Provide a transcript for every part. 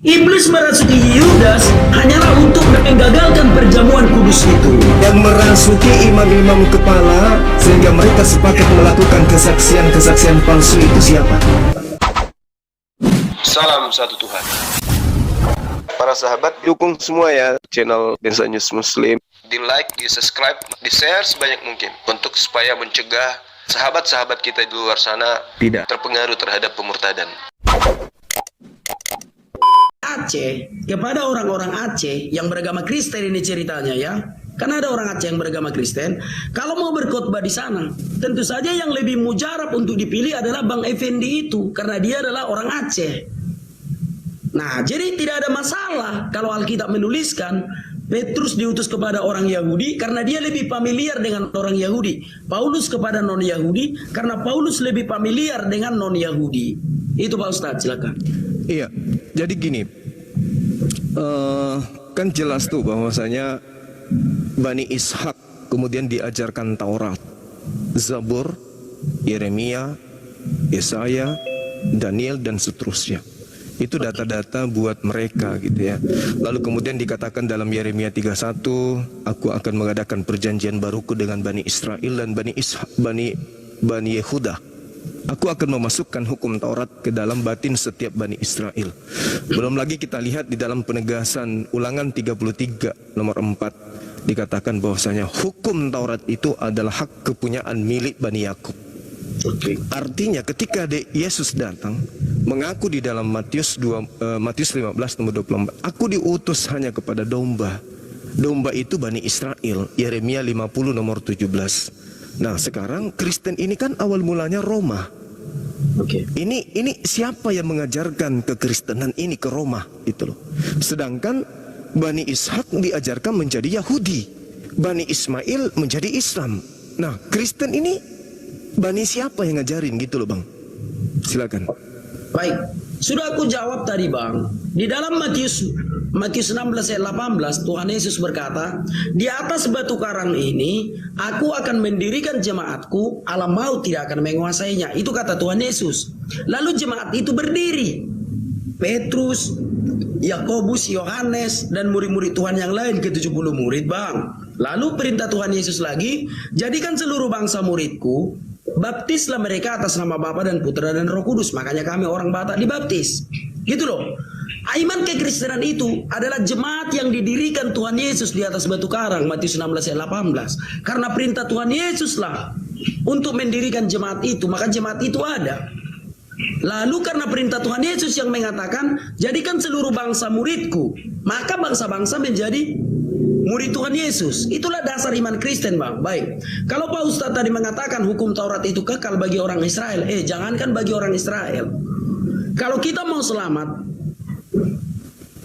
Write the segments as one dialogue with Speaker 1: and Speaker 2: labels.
Speaker 1: Iblis merasuki Yudas hanyalah untuk menggagalkan perjamuan kudus itu.
Speaker 2: Yang merasuki imam-imam kepala sehingga mereka sepakat melakukan kesaksian-kesaksian palsu itu siapa?
Speaker 3: Salam satu Tuhan. Para sahabat, dukung semua ya channel Densa News Muslim. Di like, di subscribe, di share sebanyak mungkin untuk supaya mencegah sahabat-sahabat kita di luar sana tidak terpengaruh terhadap pemurtadan.
Speaker 1: Aceh, kepada orang-orang Aceh yang beragama Kristen ini ceritanya ya. Karena ada orang Aceh yang beragama Kristen, kalau mau berkhotbah di sana, tentu saja yang lebih mujarab untuk dipilih adalah Bang Effendi itu, karena dia adalah orang Aceh. Nah, jadi tidak ada masalah kalau Alkitab menuliskan Petrus diutus kepada orang Yahudi karena dia lebih familiar dengan orang Yahudi. Paulus kepada non-Yahudi karena Paulus lebih familiar dengan non-Yahudi. Itu Pak Ustadz, silakan.
Speaker 2: Iya, jadi gini, kan jelas tuh bahwasanya Bani Ishak kemudian diajarkan Taurat, Zabur, Yeremia, Yesaya, Daniel dan seterusnya. Itu data-data buat mereka gitu ya. Lalu kemudian dikatakan dalam Yeremia 31, aku akan mengadakan perjanjian baruku dengan Bani Israel dan Bani Yehuda. Aku akan memasukkan hukum Taurat ke dalam batin setiap Bani Israel. Belum lagi kita lihat di dalam penegasan Ulangan 33 nomor 4 dikatakan bahwasanya hukum Taurat itu adalah hak kepunyaan milik Bani Yakub. Artinya ketika Yesus datang mengaku di dalam Matius 15 nomor 24, aku diutus hanya kepada domba. Domba itu Bani Israel, Yeremia 50 nomor 17. Nah, sekarang Kristen ini kan awal mulanya Roma. Ini siapa yang mengajarkan kekristenan ini ke Roma itu loh. Sedangkan Bani Ishak diajarkan menjadi Yahudi, Bani Ismail menjadi Islam. Nah, Kristen ini Bani siapa yang ngajarin gitu loh, Bang? Silakan.
Speaker 1: Baik, sudah aku jawab tadi Bang. Di dalam Matius 16 ayat 18 Tuhan Yesus berkata, di atas batu karang ini aku akan mendirikan jemaatku, alam maut tidak akan menguasainya. Itu kata Tuhan Yesus. Lalu jemaat itu berdiri. Petrus, Yakobus, Yohanes dan murid-murid Tuhan yang lain ke-70 murid Bang. Lalu perintah Tuhan Yesus lagi, jadikan seluruh bangsa muridku, baptislah mereka atas nama Bapa dan Putra dan Roh Kudus. Makanya kami orang Batak dibaptis. Gitu loh. Iman kekristenan itu adalah jemaat yang didirikan Tuhan Yesus di atas batu karang, Matius 16 ayat 18. Karena perintah Tuhan Yesus lah untuk mendirikan jemaat itu, maka jemaat itu ada. Lalu karena perintah Tuhan Yesus yang mengatakan, jadikan seluruh bangsa muridku, maka bangsa-bangsa menjadi murid Tuhan Yesus. Itulah dasar iman Kristen Bang. Baik, kalau Pak Ustadz tadi mengatakan hukum Taurat itu kekal bagi orang Israel, jangankan bagi orang Israel. Kalau kita mau selamat,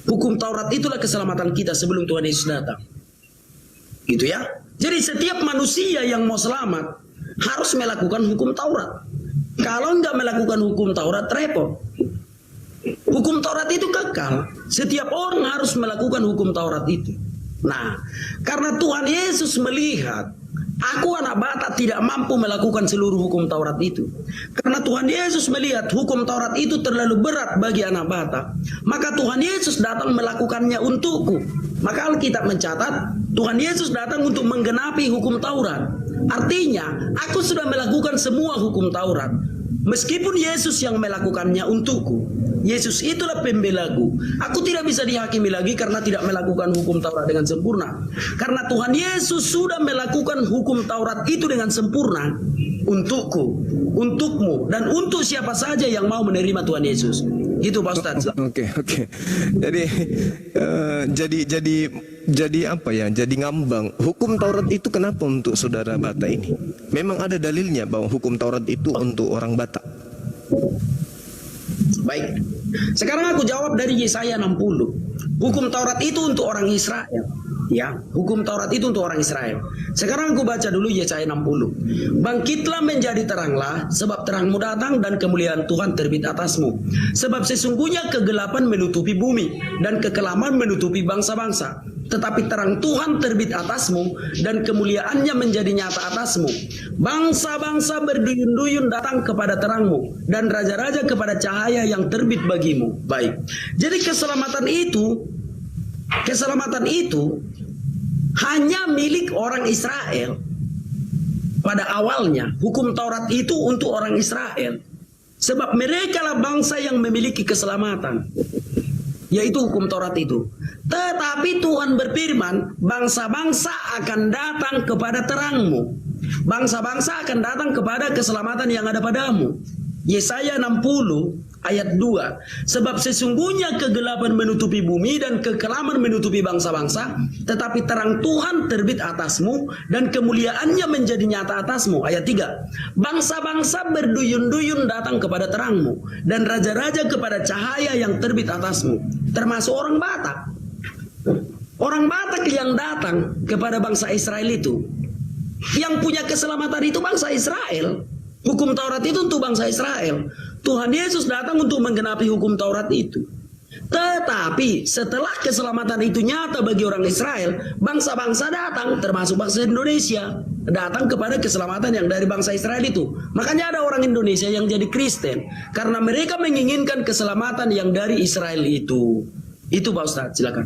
Speaker 1: hukum Taurat itulah keselamatan kita sebelum Tuhan Yesus datang. Gitu ya. Jadi setiap manusia yang mau selamat harus melakukan hukum Taurat. Kalau nggak melakukan hukum Taurat, repot. Hukum Taurat itu kekal. Setiap orang harus melakukan hukum Taurat itu. Nah, karena Tuhan Yesus melihat aku anak Batak tidak mampu melakukan seluruh hukum Taurat itu. Karena Tuhan Yesus melihat hukum Taurat itu terlalu berat bagi anak Batak, maka Tuhan Yesus datang melakukannya untukku. Maka Alkitab mencatat Tuhan Yesus datang untuk menggenapi hukum Taurat. Artinya aku sudah melakukan semua hukum Taurat. Meskipun Yesus yang melakukannya untukku. Yesus itulah pembelaku. Aku tidak bisa dihakimi lagi karena tidak melakukan hukum Taurat dengan sempurna. Karena Tuhan Yesus sudah melakukan hukum Taurat itu dengan sempurna untukku, untukmu, dan untuk siapa saja yang mau menerima Tuhan Yesus. Gitu Pak Ustadz.
Speaker 2: Oke. Jadi apa ya? Jadi ngambang. Hukum Taurat itu kenapa untuk saudara Batak ini? Memang ada dalilnya bahwa hukum Taurat itu untuk orang Batak.
Speaker 1: Baik. Sekarang aku jawab dari Yesaya 60. Hukum Taurat itu untuk orang Israel. Ya, hukum Taurat itu untuk orang Israel. Sekarang aku baca dulu Yesaya 60. Bangkitlah menjadi teranglah, sebab terangmu datang dan kemuliaan Tuhan terbit atasmu. Sebab sesungguhnya kegelapan menutupi bumi dan kekelaman menutupi bangsa-bangsa. tetapi terang Tuhan terbit atasmu dan kemuliaannya menjadi nyata atasmu. Bangsa-bangsa berduyun-duyun datang kepada terangmu dan raja-raja kepada cahaya yang terbit bagimu. Baik. Jadi keselamatan itu hanya milik orang Israel. Pada awalnya hukum Taurat itu untuk orang Israel. Sebab mereka lah bangsa yang memiliki keselamatan, yaitu hukum Taurat itu. Tetapi Tuhan berfirman, bangsa-bangsa akan datang kepada terangmu. Bangsa-bangsa akan datang kepada keselamatan yang ada padamu. Yesaya 60 ayat 2. Sebab sesungguhnya kegelapan menutupi bumi dan kekelaman menutupi bangsa-bangsa, tetapi terang Tuhan terbit atasmu dan kemuliaannya menjadi nyata atasmu. Ayat 3. Bangsa-bangsa berduyun-duyun datang kepada terangmu dan raja-raja kepada cahaya yang terbit atasmu. Termasuk orang Batak. Orang Batak yang datang kepada bangsa Israel itu, yang punya keselamatan itu bangsa Israel. Hukum Taurat itu untuk bangsa Israel. Tuhan Yesus datang untuk menggenapi hukum Taurat itu. Tetapi setelah keselamatan itu nyata bagi orang Israel, bangsa-bangsa datang, termasuk bangsa Indonesia, datang kepada keselamatan yang dari bangsa Israel itu. Makanya ada orang Indonesia yang jadi Kristen, karena mereka menginginkan keselamatan yang dari Israel itu. Itu Pak Ustadz, silakan.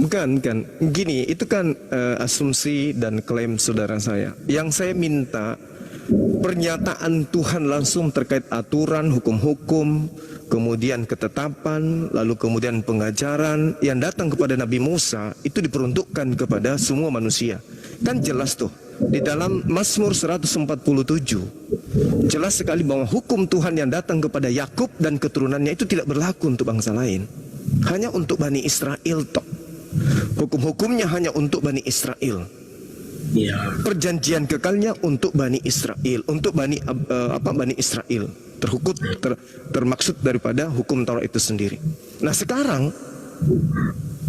Speaker 2: Bukan. Gini, itu kan asumsi dan klaim saudara saya. Yang saya minta pernyataan Tuhan langsung terkait aturan, hukum-hukum, kemudian ketetapan, lalu kemudian pengajaran yang datang kepada Nabi Musa itu diperuntukkan kepada semua manusia. Kan jelas tuh di dalam Mazmur 147 jelas sekali bahwa hukum Tuhan yang datang kepada Yakub dan keturunannya itu tidak berlaku untuk bangsa lain. Hanya untuk Bani Israel toh. Hukum-hukumnya hanya untuk Bani Israel.
Speaker 1: Ya.
Speaker 2: Perjanjian kekalnya untuk Bani Israel, untuk Bani Israel, termaksud daripada hukum Taurat itu sendiri. Nah sekarang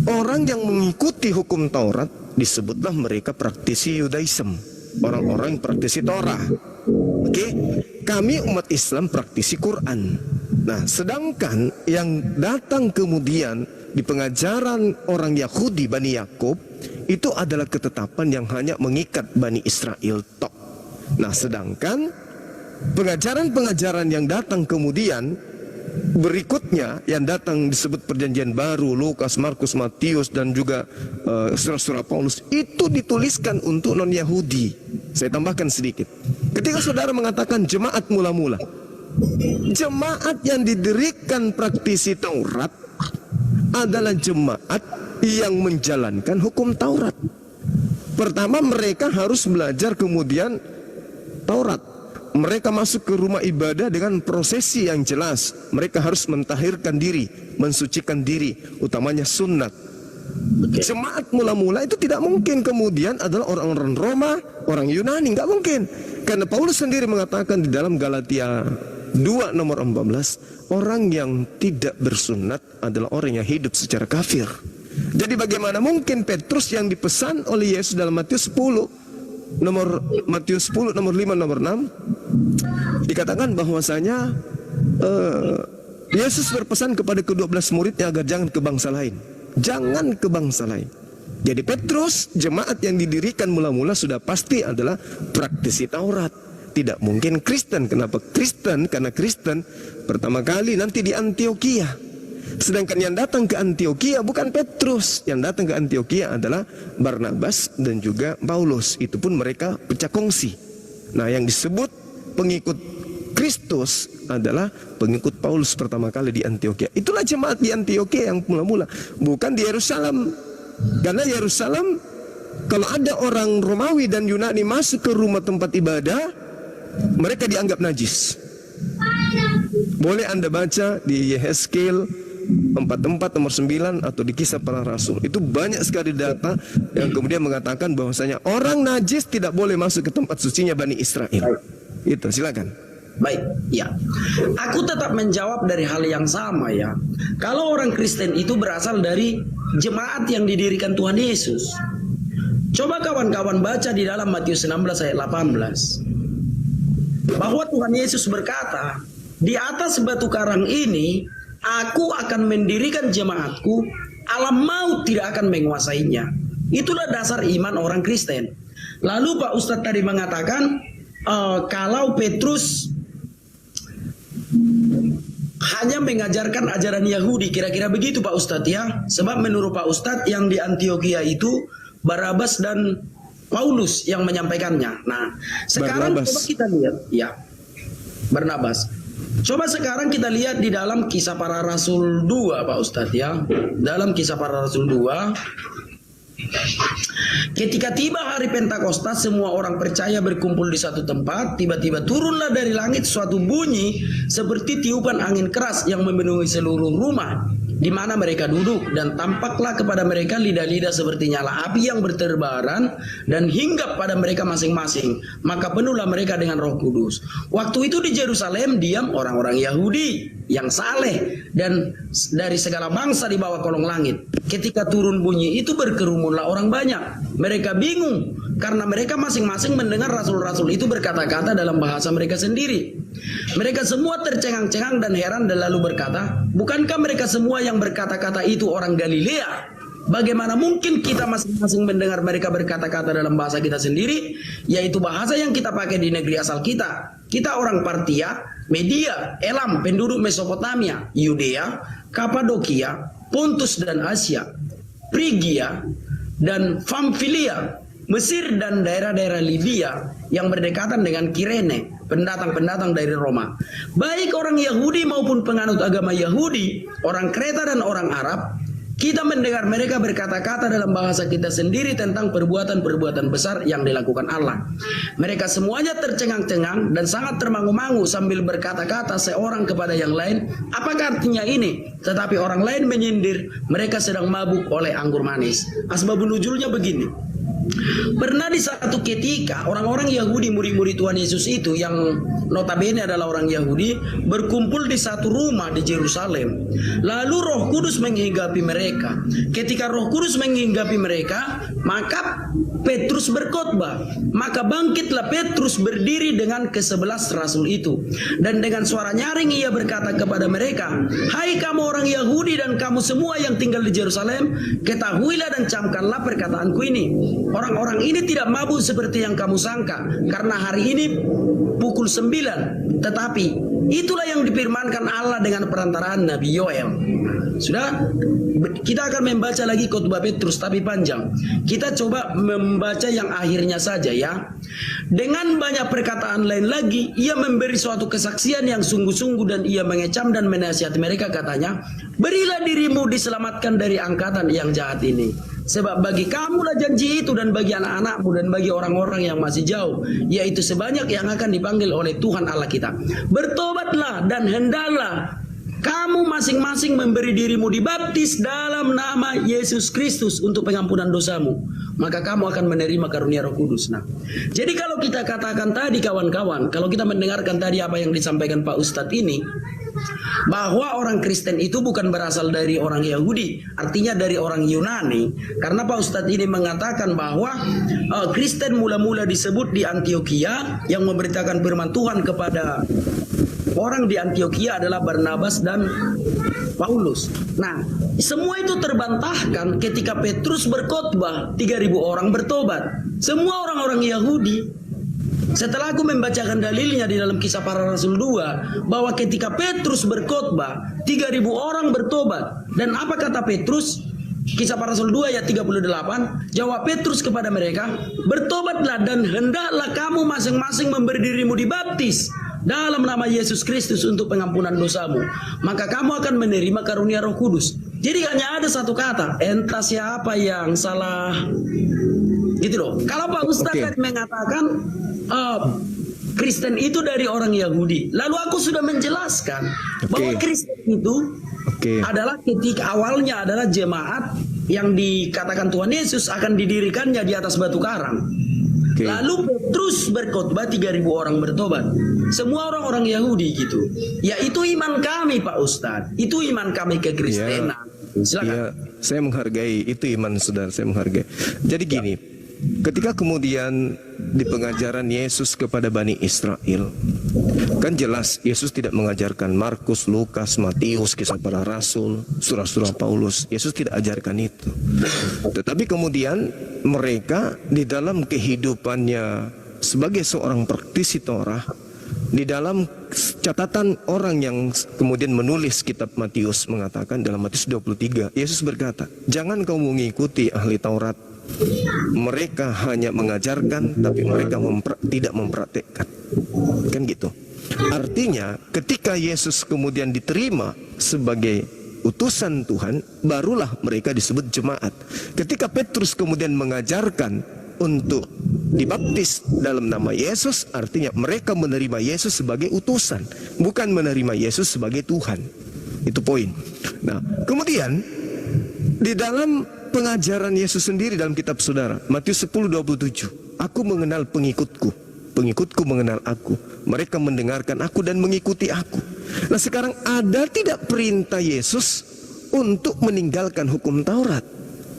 Speaker 2: orang yang mengikuti hukum Taurat disebutlah mereka praktisi Yudaism, orang-orang yang praktisi Torah. Oke, kami umat Islam praktisi Quran. Nah sedangkan yang datang kemudian di pengajaran orang Yahudi Bani Yakub itu adalah ketetapan yang hanya mengikat Bani Israel tok. Nah sedangkan pengajaran-pengajaran yang datang kemudian berikutnya yang datang disebut perjanjian baru, Lukas, Markus, Matius dan juga surah-surah Paulus itu dituliskan untuk non-Yahudi. Saya tambahkan sedikit. Ketika saudara mengatakan jemaat mula-mula, jemaat yang didirikan praktisi Taurat adalah jemaat yang menjalankan hukum Taurat. Pertama mereka harus belajar kemudian Taurat. Mereka masuk ke rumah ibadah dengan prosesi yang jelas. Mereka harus mentahirkan diri, mensucikan diri, utamanya sunat. Jemaat mula-mula itu tidak mungkin kemudian adalah orang-orang Roma, orang Yunani, nggak mungkin. Karena Paulus sendiri mengatakan di dalam Galatia 2 nomor 14, orang yang tidak bersunat adalah orang yang hidup secara kafir. Jadi bagaimana mungkin Petrus yang dipesan oleh Yesus dalam Matius 10 nomor 5 nomor 6 dikatakan bahwasanya Yesus berpesan kepada ke-12 muridnya agar jangan ke bangsa lain. Jangan ke bangsa lain. Jadi Petrus, jemaat yang didirikan mula-mula sudah pasti adalah praktisi Taurat. Tidak mungkin Kristen. Kenapa Kristen? Karena Kristen pertama kali nanti di Antioquia. Sedangkan yang datang ke Antioquia bukan Petrus. Yang datang ke Antioquia adalah Barnabas dan juga Paulus. Itu pun mereka pecah kongsi. Nah yang disebut pengikut Kristus adalah pengikut Paulus pertama kali di Antioquia. Itulah jemaat di Antioquia yang mula-mula, bukan di Yerusalem. Karena Yerusalem, kalau ada orang Romawi dan Yunani masuk ke rumah tempat ibadah, mereka dianggap najis. Boleh Anda baca di Yehezkiel 44 nomor 9 atau di Kisah Para Rasul. Itu banyak sekali data yang kemudian mengatakan bahwasanya orang najis tidak boleh masuk ke tempat sucinya Bani Israel. Itu silakan.
Speaker 1: Baik, ya. Aku tetap menjawab dari hal yang sama ya. Kalau orang Kristen itu berasal dari jemaat yang didirikan Tuhan Yesus. Coba kawan-kawan baca di dalam Matius 16 ayat 18. Bahwa Tuhan Yesus berkata, di atas batu karang ini aku akan mendirikan jemaatku, alam maut tidak akan menguasainya. Itulah dasar iman orang Kristen. Lalu Pak Ustadz tadi mengatakan kalau Petrus hanya mengajarkan ajaran Yahudi, kira-kira begitu Pak Ustadz ya. Sebab menurut Pak Ustadz yang di Antioquia itu Barnabas dan Paulus yang menyampaikannya. Nah, sekarang coba kita lihat ya, Barnabas. Coba sekarang kita lihat di dalam Kisah Para Rasul 2 Pak Ustadz ya. Dalam Kisah Para Rasul 2, ketika tiba hari Pentakosta, semua orang percaya berkumpul di satu tempat. Tiba-tiba turunlah dari langit suatu bunyi seperti tiupan angin keras yang memenuhi seluruh rumah di mana mereka duduk, dan tampaklah kepada mereka lidah-lidah seperti nyala api yang berterbaran dan hinggap pada mereka masing-masing. Maka penuhlah mereka dengan Roh Kudus. Waktu itu di Yerusalem diam orang-orang Yahudi yang saleh dan dari segala bangsa di bawah kolong langit. Ketika turun bunyi itu berkerumunlah orang banyak. Mereka bingung karena mereka masing-masing mendengar rasul-rasul itu berkata-kata dalam bahasa mereka sendiri. Mereka semua tercengang-cengang dan heran dan lalu berkata, bukankah mereka semua yang berkata-kata itu orang Galilea? Bagaimana mungkin kita masing-masing mendengar mereka berkata-kata dalam bahasa kita sendiri, yaitu bahasa yang kita pakai di negeri asal kita. Kita orang Partia, Media, Elam, penduduk Mesopotamia, Yudea, Kapadokia, Pontus dan Asia, Frigia dan Pamfilia, Mesir dan daerah-daerah Libya yang berdekatan dengan Kirene, pendatang-pendatang dari Roma. Baik orang Yahudi maupun penganut agama Yahudi, orang Kreta dan orang Arab, kita mendengar mereka berkata-kata dalam bahasa kita sendiri tentang perbuatan-perbuatan besar yang dilakukan Allah. Mereka semuanya tercengang-cengang dan sangat termangu-mangu sambil berkata-kata seorang kepada yang lain, apakah artinya ini? Tetapi orang lain menyindir, mereka sedang mabuk oleh anggur manis. Asbabun nuzulnya begini. Pernah di satu ketika orang-orang Yahudi, murid-murid Tuhan Yesus itu yang notabene adalah orang Yahudi, berkumpul di satu rumah di Yerusalem. Lalu Roh Kudus menghinggapi mereka. Ketika Roh Kudus menghinggapi mereka, maka Petrus berkhotbah. Maka bangkitlah Petrus berdiri dengan ke-11 rasul itu, dan dengan suara nyaring ia berkata kepada mereka, hai kamu orang Yahudi dan kamu semua yang tinggal di Yerusalem, ketahuilah dan camkanlah perkataanku ini. Orang-orang ini tidak mabuk seperti yang kamu sangka, karena hari ini pukul 9. Tetapi itulah yang difirmankan Allah dengan perantaraan Nabi Yoel. Sudah, kita akan membaca lagi khotbah Petrus, tapi panjang. Kita coba membaca yang akhirnya saja ya. Dengan banyak perkataan lain lagi, ia memberi suatu kesaksian yang sungguh-sungguh dan ia mengecam dan menasihati mereka, katanya, berilah dirimu diselamatkan dari angkatan yang jahat ini. Sebab bagi kamulah janji itu dan bagi anak-anakmu dan bagi orang-orang yang masih jauh, yaitu sebanyak yang akan dipanggil oleh Tuhan Allah kita. Bertobatlah dan hendaklah kamu masing-masing memberi dirimu dibaptis dalam nama Yesus Kristus untuk pengampunan dosamu. Maka kamu akan menerima karunia Roh Kudus. Nah, jadi kalau kita katakan tadi kawan-kawan, kalau kita mendengarkan tadi apa yang disampaikan Pak Ustadz ini, bahwa orang Kristen itu bukan berasal dari orang Yahudi, artinya dari orang Yunani. Karena Pak Ustadz ini mengatakan bahwa Kristen mula-mula disebut di Antioquia, yang memberitakan firman Tuhan kepada orang di Antioquia adalah Barnabas dan Paulus. Nah, semua itu terbantahkan ketika Petrus berkhotbah, 3.000 orang bertobat. Semua orang-orang Yahudi. Setelah aku membacakan dalilnya di dalam Kisah Para Rasul 2, bahwa ketika Petrus berkhotbah, 3.000 orang bertobat. Dan apa kata Petrus? Kisah Para Rasul 2 ayat 38, jawab Petrus kepada mereka, bertobatlah dan hendaklah kamu masing-masing memberi dirimu dibaptis dalam nama Yesus Kristus untuk pengampunan dosamu, maka kamu akan menerima karunia Roh Kudus. Jadi hanya ada satu kata, entah siapa yang salah, gitu loh. Kalau Pak Ustadz mengatakan Kristen itu dari orang Yahudi, lalu aku sudah menjelaskan bahwa Kristen itu adalah ketika awalnya adalah jemaat yang dikatakan Tuhan Yesus akan didirikannya di atas batu karang. Lalu Petrus berkhotbah, 3.000 orang bertobat. Semua orang-orang Yahudi gitu. Ya itu iman kami Pak Ustadz. Itu iman kami kekristenan. Silakan.
Speaker 2: Ya, saya menghargai itu iman saudara, saya menghargai. Jadi gini, ketika kemudian di pengajaran Yesus kepada Bani Israel, Kan jelas Yesus tidak mengajarkan Markus, Lukas, Matius, kisah para rasul, surah-surah Paulus. Yesus tidak ajarkan itu. Tetapi kemudian mereka di dalam kehidupannya sebagai seorang praktisi Torah, di dalam catatan orang yang kemudian menulis kitab Matius mengatakan dalam Matius 23, Yesus berkata, jangan kau mengikuti ahli Taurat. Mereka hanya mengajarkan tapi mereka tidak mempraktekkan. Kan gitu. Artinya ketika Yesus kemudian diterima sebagai utusan Tuhan, barulah mereka disebut jemaat. Ketika Petrus kemudian mengajarkan untuk dibaptis dalam nama Yesus, artinya mereka menerima Yesus sebagai utusan, bukan menerima Yesus sebagai Tuhan. Itu poin. Nah, kemudian di dalam pengajaran Yesus sendiri dalam kitab saudara, Matius 10:27, aku mengenal pengikutku, pengikutku mengenal aku, mereka mendengarkan aku dan mengikuti aku. Nah, sekarang ada tidak perintah Yesus untuk meninggalkan hukum Taurat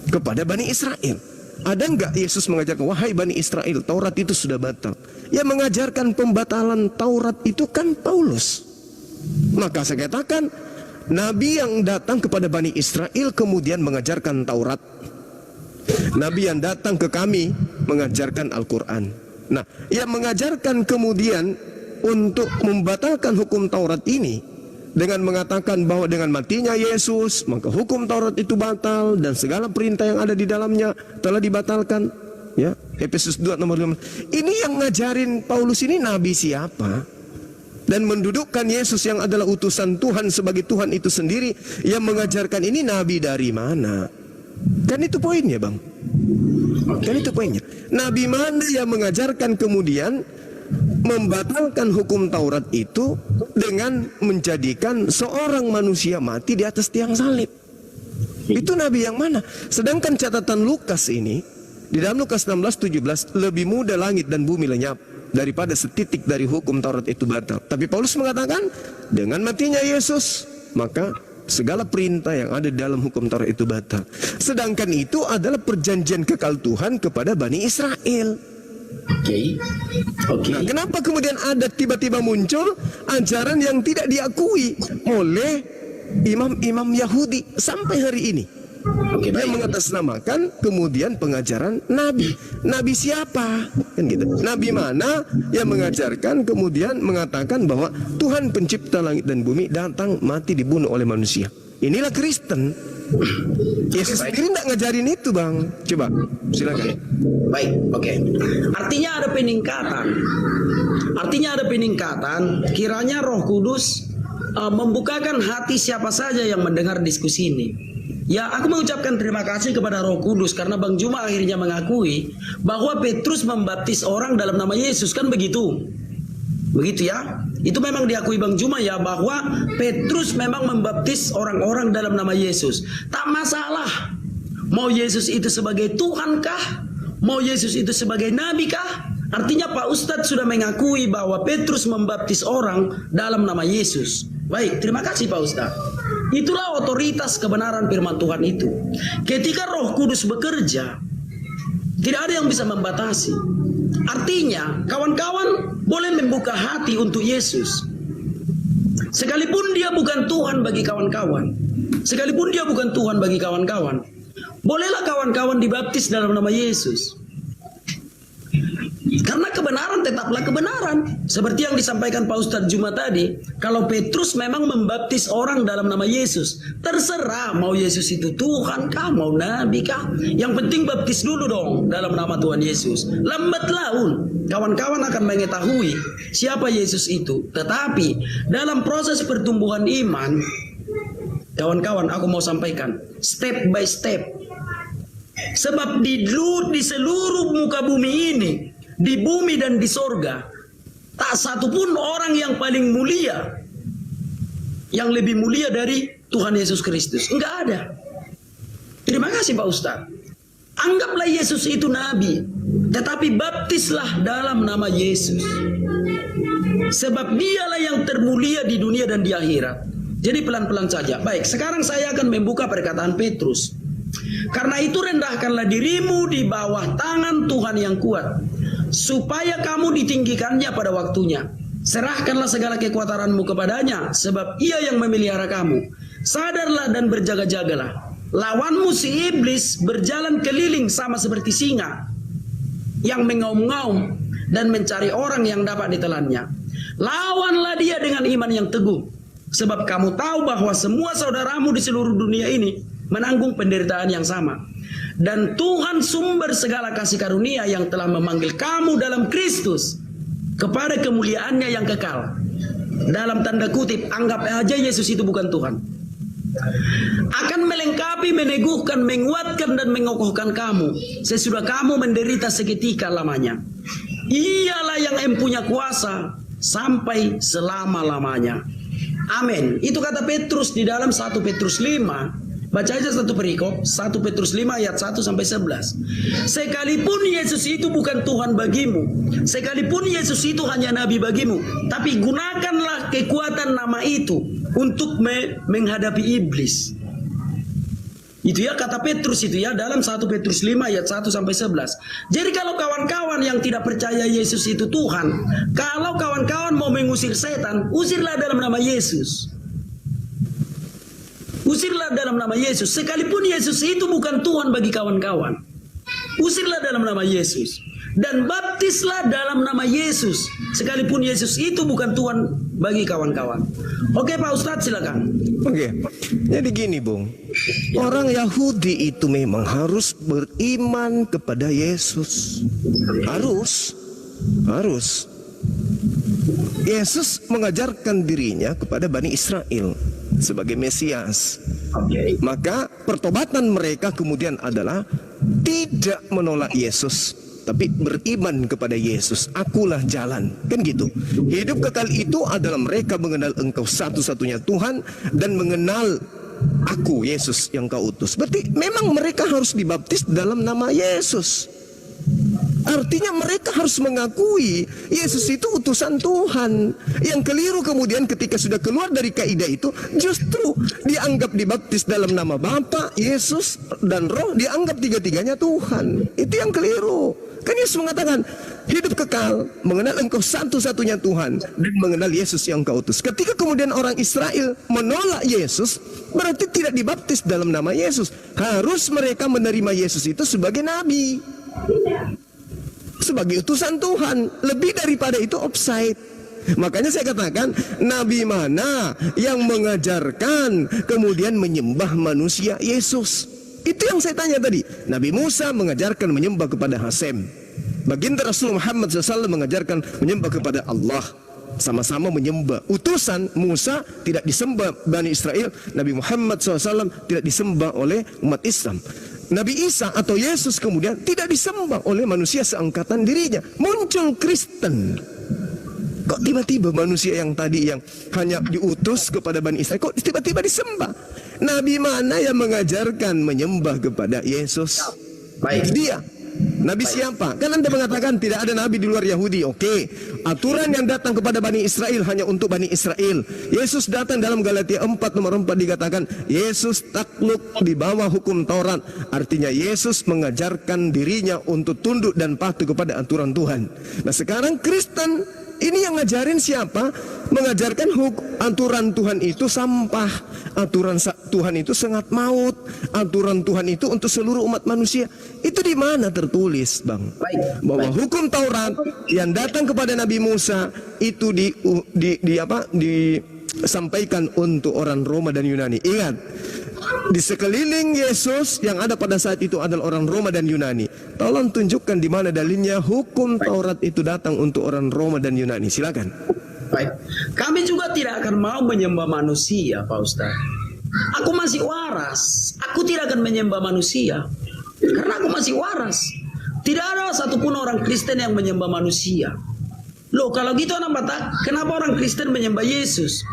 Speaker 2: kepada Bani Israel? Ada enggak Yesus mengajarkan, wahai Bani Israel, Taurat itu sudah batal? Yang mengajarkan pembatalan Taurat itu kan Paulus. Maka saya katakan, Nabi yang datang kepada Bani Israel kemudian mengajarkan Taurat. Nabi yang datang ke kami mengajarkan Al-Quran. Nah, yang mengajarkan kemudian untuk membatalkan hukum Taurat ini dengan mengatakan bahwa dengan matinya Yesus maka hukum Taurat itu batal dan segala perintah yang ada di dalamnya telah dibatalkan, ya, Efesus 2 nomor 5. Ini yang ngajarin Paulus ini nabi siapa? Dan mendudukkan Yesus yang adalah utusan Tuhan sebagai Tuhan itu sendiri, yang mengajarkan ini nabi dari mana? Kan itu poinnya, Bang. Kan itu poinnya. Nabi mana yang mengajarkan kemudian membatalkan hukum Taurat itu dengan menjadikan seorang manusia mati di atas tiang salib? Itu nabi yang mana? Sedangkan catatan Lukas ini, di dalam Lukas 16:17, lebih mudah langit dan bumi lenyap daripada setitik dari hukum Taurat itu batal. Tapi Paulus mengatakan dengan matinya Yesus maka segala perintah yang ada dalam hukum Taurat itu batal. Sedangkan itu adalah perjanjian kekal Tuhan kepada Bani Israel.
Speaker 1: Oke.
Speaker 2: Nah, kenapa kemudian ada tiba-tiba muncul ajaran yang tidak diakui oleh imam-imam Yahudi sampai hari ini? Dia mengatasnamakan kemudian pengajaran Nabi. Nabi siapa? Kan gitu. Nabi mana yang mengajarkan kemudian mengatakan bahwa Tuhan pencipta langit dan bumi datang mati dibunuh oleh manusia? Inilah Kristen. Yesus sendiri tidak ngajarin itu, Bang. Coba silakan.
Speaker 1: Baik, oke. Artinya ada peningkatan. Kiranya Roh Kudus membukakan hati siapa saja yang mendengar diskusi ini. Ya, aku mengucapkan terima kasih kepada Roh Kudus karena Bang Juma akhirnya mengakui bahwa Petrus membaptis orang dalam nama Yesus, kan begitu? Begitu ya? Itu memang diakui Bang Juma ya, bahwa Petrus memang membaptis orang-orang dalam nama Yesus. Tak masalah. Mau Yesus itu sebagai Tuhan kah? Mau Yesus itu sebagai Nabi kah? Artinya Pak Ustadz sudah mengakui bahwa Petrus membaptis orang dalam nama Yesus. Baik, terima kasih Pak Ustadz. Itulah otoritas kebenaran firman Tuhan itu. Ketika Roh Kudus bekerja, tidak ada yang bisa membatasi. Artinya, kawan-kawan boleh membuka hati untuk Yesus. Sekalipun dia bukan Tuhan bagi kawan-kawan. Sekalipun dia bukan Tuhan bagi kawan-kawan. Bolehlah kawan-kawan dibaptis dalam nama Yesus. Karena kebenaran tetaplah kebenaran. Seperti yang disampaikan Pak Ustadz Juma tadi, kalau Petrus memang membaptis orang dalam nama Yesus, terserah mau Yesus itu Tuhan kah, mau Nabi kah. Yang penting baptis dulu dong dalam nama Tuhan Yesus. Lambat laun kawan-kawan akan mengetahui siapa Yesus itu. Tetapi dalam proses pertumbuhan iman, kawan-kawan aku mau sampaikan step by step. Sebab di seluruh muka bumi ini, di bumi dan di sorga, tak satu pun orang yang paling mulia, yang lebih mulia dari Tuhan Yesus Kristus. Enggak ada. Terima kasih Pak Ustadz. Anggaplah Yesus itu Nabi, tetapi baptislah dalam nama Yesus. Sebab dialah yang termulia di dunia dan di akhirat. Jadi pelan-pelan saja. Baik, sekarang saya akan membuka perkataan Petrus. Karena itu rendahkanlah dirimu di bawah tangan Tuhan yang kuat, supaya kamu ditinggikannya pada waktunya. Serahkanlah segala kekuatanmu kepadanya, sebab ia yang memelihara kamu. Sadarlah dan berjaga-jagalah. Lawanmu si iblis berjalan keliling sama seperti singa yang mengaum-ngaum dan mencari orang yang dapat ditelannya. Lawanlah dia dengan iman yang teguh, sebab kamu tahu bahwa semua saudaramu di seluruh dunia ini menanggung penderitaan yang sama. Dan Tuhan sumber segala kasih karunia yang telah memanggil kamu dalam Kristus kepada kemuliaannya yang kekal. Dalam tanda kutip, anggap aja Yesus itu bukan Tuhan. Akan melengkapi, meneguhkan, menguatkan dan mengokohkan kamu sesudah kamu menderita seketika lamanya. Ialah yang empunya kuasa sampai selama-lamanya. Amin. Itu kata Petrus di dalam 1 Petrus 5. Baca aja satu perikop, 1 Petrus 5 ayat 1 sampai 11. Sekalipun Yesus itu bukan Tuhan bagimu, sekalipun Yesus itu hanya nabi bagimu, tapi gunakanlah kekuatan nama itu untuk menghadapi iblis. Itu ya kata Petrus itu ya dalam 1 Petrus 5 ayat 1 sampai 11. Jadi kalau kawan-kawan yang tidak percaya Yesus itu Tuhan, kalau kawan-kawan mau mengusir setan, usirlah dalam nama Yesus. Usirlah dalam nama Yesus. Sekalipun Yesus itu bukan Tuhan bagi kawan-kawan, usirlah dalam nama Yesus. Dan baptislah dalam nama Yesus, sekalipun Yesus itu bukan Tuhan bagi kawan-kawan. Oke Pak Ustadz, silakan.
Speaker 2: Oke, jadi gini Bung, orang Yahudi itu memang harus beriman kepada Yesus. Harus. Yesus mengajarkan dirinya kepada Bani Israel sebagai Mesias. Maka pertobatan mereka kemudian adalah tidak menolak Yesus, tapi beriman kepada Yesus. Akulah jalan, kan gitu. Hidup kekal itu adalah mereka mengenal Engkau satu-satunya Tuhan dan mengenal Aku Yesus yang Kau utus. Berarti memang mereka harus dibaptis dalam nama Yesus. Artinya mereka harus mengakui Yesus itu utusan Tuhan. Yang keliru kemudian ketika sudah keluar dari kaidah itu, justru dianggap dibaptis dalam nama Bapa, Yesus, dan Roh, dianggap tiga-tiganya Tuhan. Itu yang keliru. Kan Yesus mengatakan, hidup kekal, mengenal Engkau satu-satunya Tuhan, dan mengenal Yesus yang Kau utus. Ketika kemudian orang Israel menolak Yesus, berarti tidak dibaptis dalam nama Yesus. Harus mereka menerima Yesus itu sebagai nabi, sebagai utusan Tuhan. Lebih daripada itu offside. Makanya saya katakan, nabi mana yang mengajarkan kemudian menyembah manusia Yesus? Itu yang saya tanya tadi. Nabi Musa mengajarkan menyembah kepada Hasem. Baginda Rasul Muhammad SAW mengajarkan menyembah kepada Allah. Sama-sama menyembah. Utusan Musa tidak disembah Bani Israel, Nabi Muhammad SAW tidak disembah oleh umat Islam. Nabi Isa atau Yesus kemudian tidak disembah oleh manusia seangkatan dirinya. Muncul Kristen. Kok tiba-tiba manusia yang tadi yang hanya diutus kepada Bani Israel, kok tiba-tiba disembah? Nabi mana yang mengajarkan menyembah kepada Yesus?
Speaker 1: Baik.
Speaker 2: Dia. Nabi siapa? Kan Anda mengatakan tidak ada nabi di luar Yahudi. Oke. Aturan yang datang kepada Bani Israel hanya untuk Bani Israel. Yesus datang dalam Galatia 4 nomor 4 dikatakan Yesus takluk di bawah hukum Taurat. Artinya Yesus mengajarkan dirinya untuk tunduk dan patuh kepada aturan Tuhan. Nah sekarang Kristen ini yang ngajarin siapa? Mengajarkan aturan Tuhan itu sampah. Aturan Tuhan itu sangat maut. Aturan Tuhan itu untuk seluruh umat manusia. Itu di mana tertulis, Bang? Bahwa hukum Taurat yang datang kepada Nabi Musa itu disampaikan untuk orang Roma dan Yunani. Ingat, di sekeliling Yesus yang ada pada saat itu adalah orang Roma dan Yunani. Tolong tunjukkan di mana dalilnya hukum Taurat itu datang untuk orang Roma dan Yunani. Silakan.
Speaker 1: Baik. Kami juga tidak akan mau menyembah manusia, Pak Ustaz. Aku masih waras. Aku tidak akan menyembah manusia. Karena aku masih waras. Tidak ada satupun orang Kristen yang menyembah manusia. Loh, kalau gitu anak mata, kenapa orang Kristen menyembah Yesus?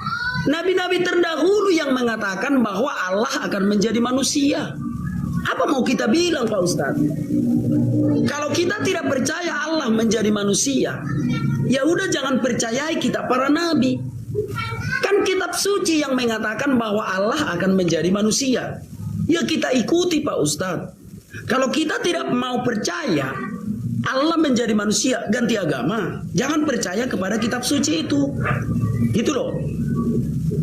Speaker 1: Nabi-nabi terdahulu yang mengatakan bahwa Allah akan menjadi manusia. Apa mau kita bilang, Pak Ustaz? Kalau kita tidak percaya Allah menjadi manusia, ya udah jangan percayai kita para nabi. Kan kitab suci yang mengatakan bahwa Allah akan menjadi manusia. Ya kita ikuti, Pak Ustaz. Kalau kita tidak mau percaya, Allah menjadi manusia, ganti agama. Jangan percaya kepada kitab suci itu. Gitu loh.